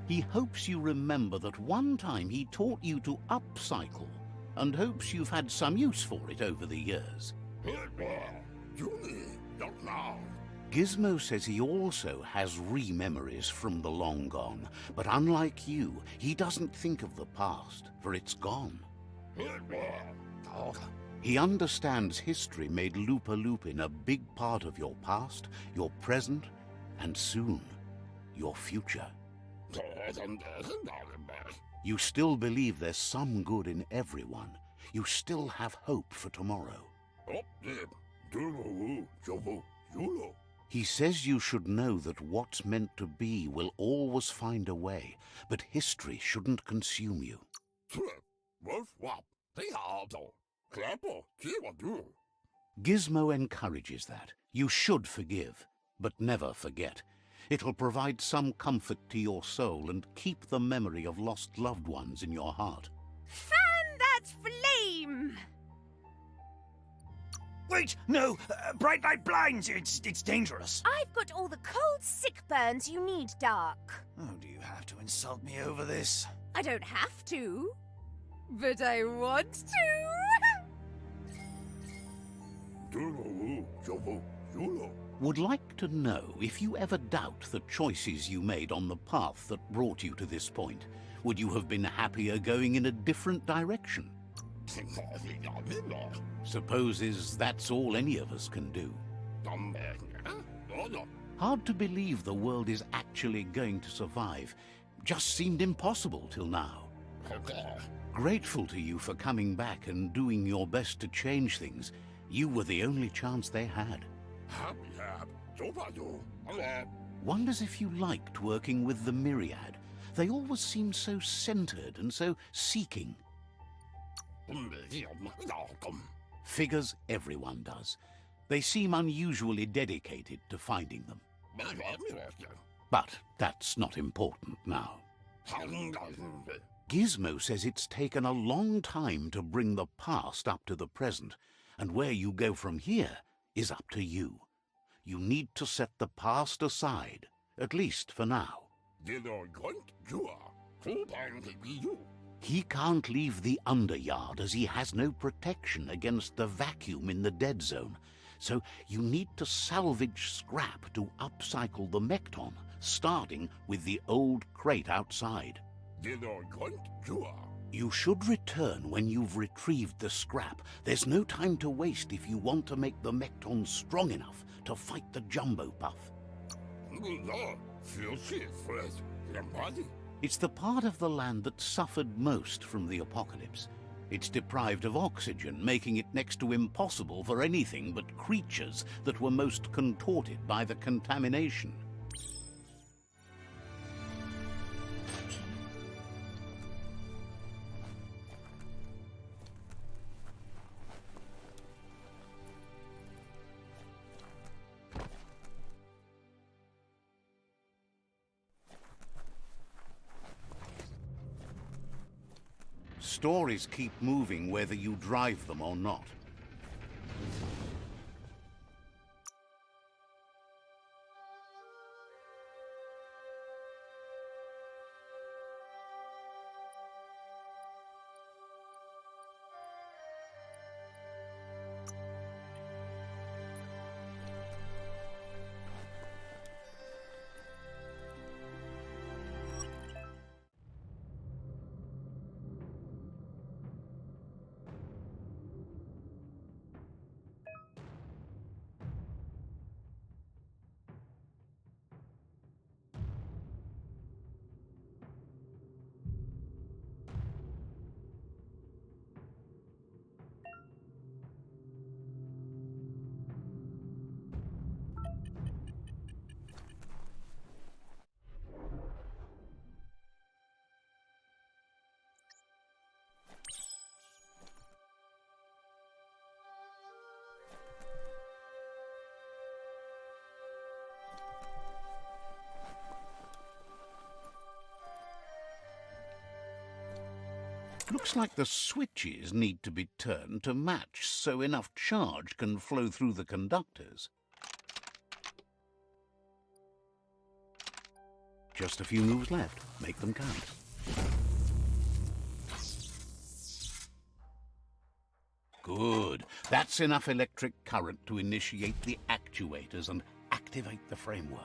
A: He hopes you remember that one time he taught you to upcycle, and hopes you've had some use for it over the years. Gizmo says he also has re-memories from the long gone, but unlike you, he doesn't think of the past, for it's gone. He understands history made Lupa-Lupin a big part of your past, your present, and soon, your future. You still believe there's some good in everyone. You still have hope for tomorrow. He says you should know that what's meant to be will always find a way, but history shouldn't consume you. Gizmo encourages that. You should forgive, but never forget. It'll provide some comfort to your soul and keep the memory of lost loved ones in your heart.
B: Fan that flame!
C: Wait, no! Bright light blinds! It's dangerous!
B: I've got all the cold sick burns you need, Dark.
C: Oh, do you have to insult me over this?
B: I don't have to, but I want to.
A: Would like to know if you ever doubt the choices you made on the path that brought you to this point. Would you have been happier going in a different direction? Supposes that's all any of us can do. Hard to believe the world is actually going to survive. Just seemed impossible till now. Grateful to you for coming back and doing your best to change things. You were the only chance they had. Wonders if you liked working with the Myriad. They always seem so centered and so seeking. Figures everyone does. They seem unusually dedicated to finding them. But that's not important now. Gizmo says it's taken a long time to bring the past up to the present, and where you go from here is up to you. You need to set the past aside, at least for now. He can't leave the Underyard as he has no protection against the vacuum in the dead zone, so you need to salvage scrap to upcycle the Mekton, starting with the old crate outside. You should return when you've retrieved the scrap. There's no time to waste if you want to make the Mekton strong enough to fight the Jumbo Puff. It's the part of the land that suffered most from the apocalypse. It's deprived of oxygen, making it next to impossible for anything but creatures that were most contorted by the contamination. Stories keep moving whether you drive them or not. Looks like the switches need to be turned to match so enough charge can flow through the conductors. Just a few moves left. Make them count. Good. That's enough electric current to initiate the actuators and activate the framework.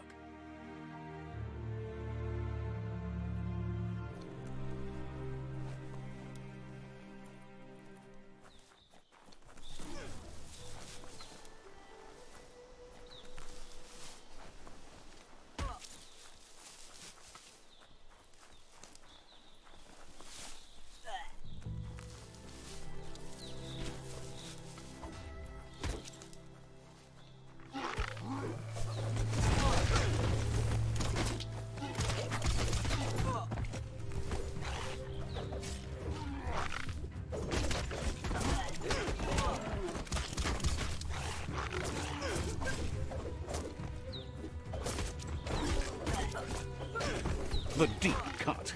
A: The deep cut.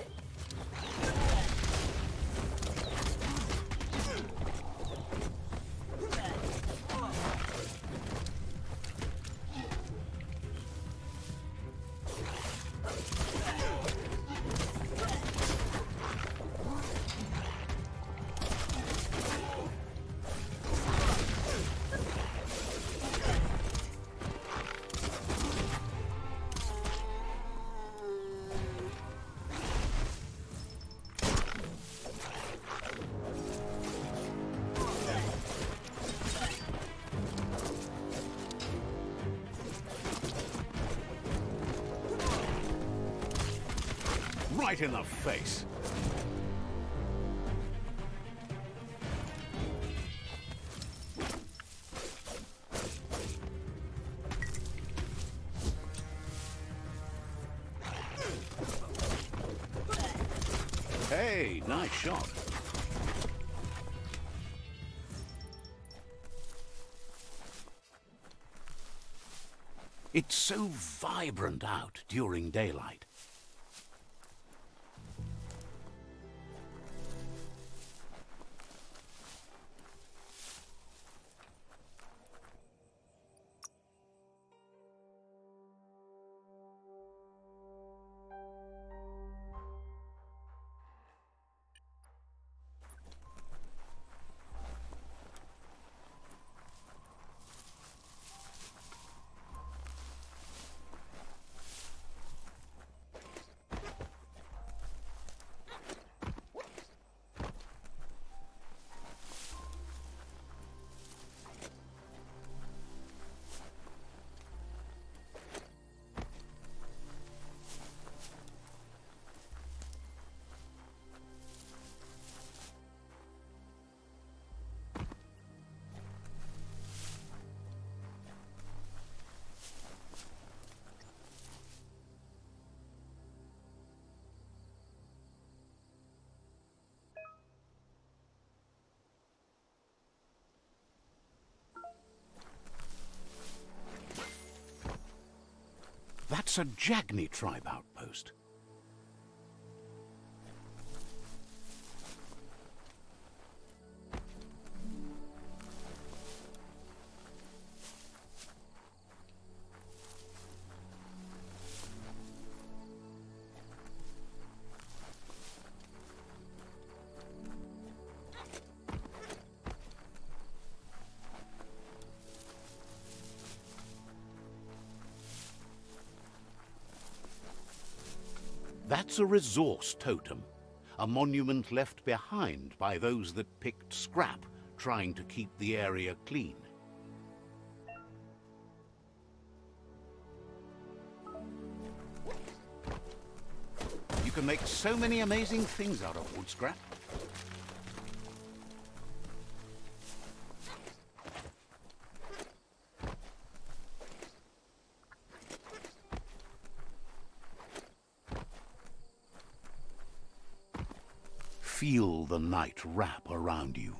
A: Right in the face. Hey, nice shot. It's so vibrant out during daylight. That's a Jagni tribe outpost. That's a resource totem, a monument left behind by those that picked scrap, trying to keep the area clean. You can make so many amazing things out of wood scrap. Feel the night wrap around you.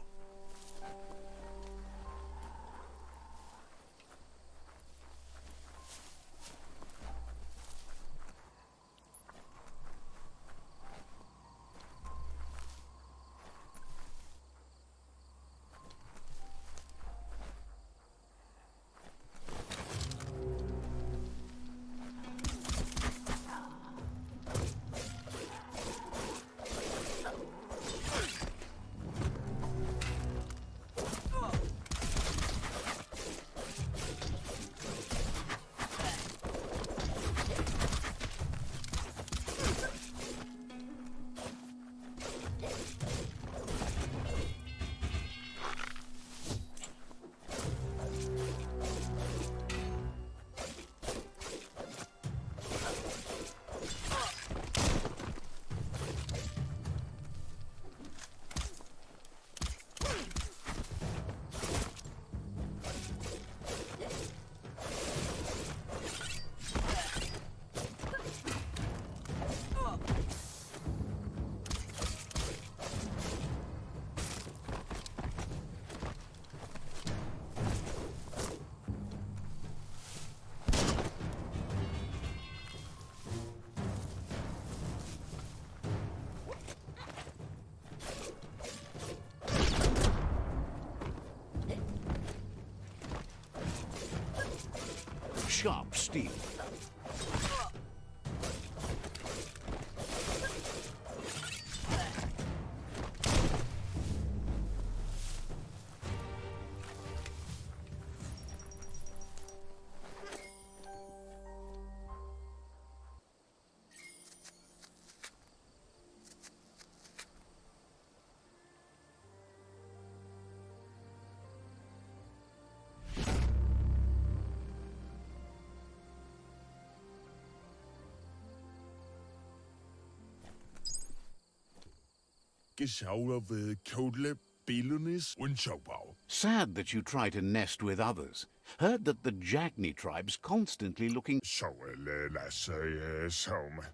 A: sharp steel.
H: Geschaut Kodle Bilunis Unschaubar.
A: Sad that you try to nest with others. Heard that the Jagni tribe's constantly looking...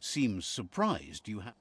A: Seems surprised you have...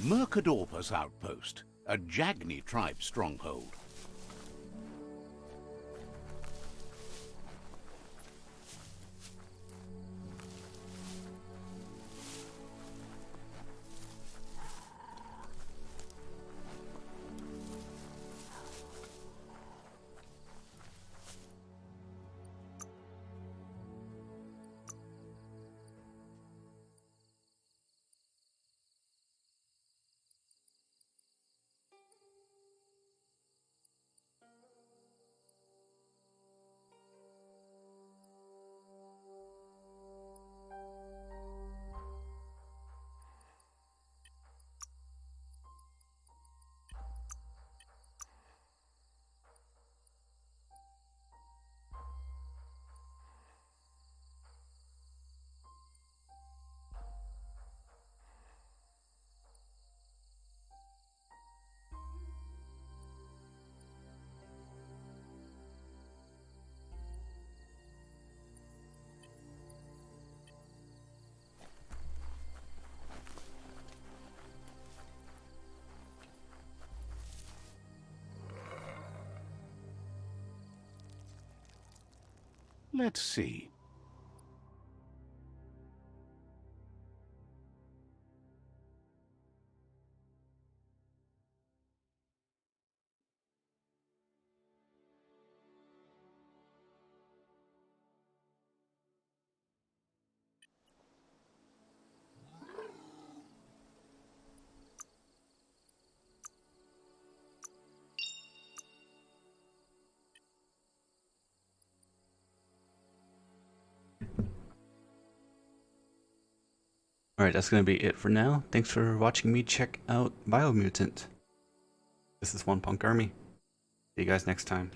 A: Mercadorpus Outpost, a Jagni tribe stronghold. Let's see.
D: Alright, that's going to be it for now. Thanks for watching me check out Biomutant. This is One Punk Army. See you guys next time.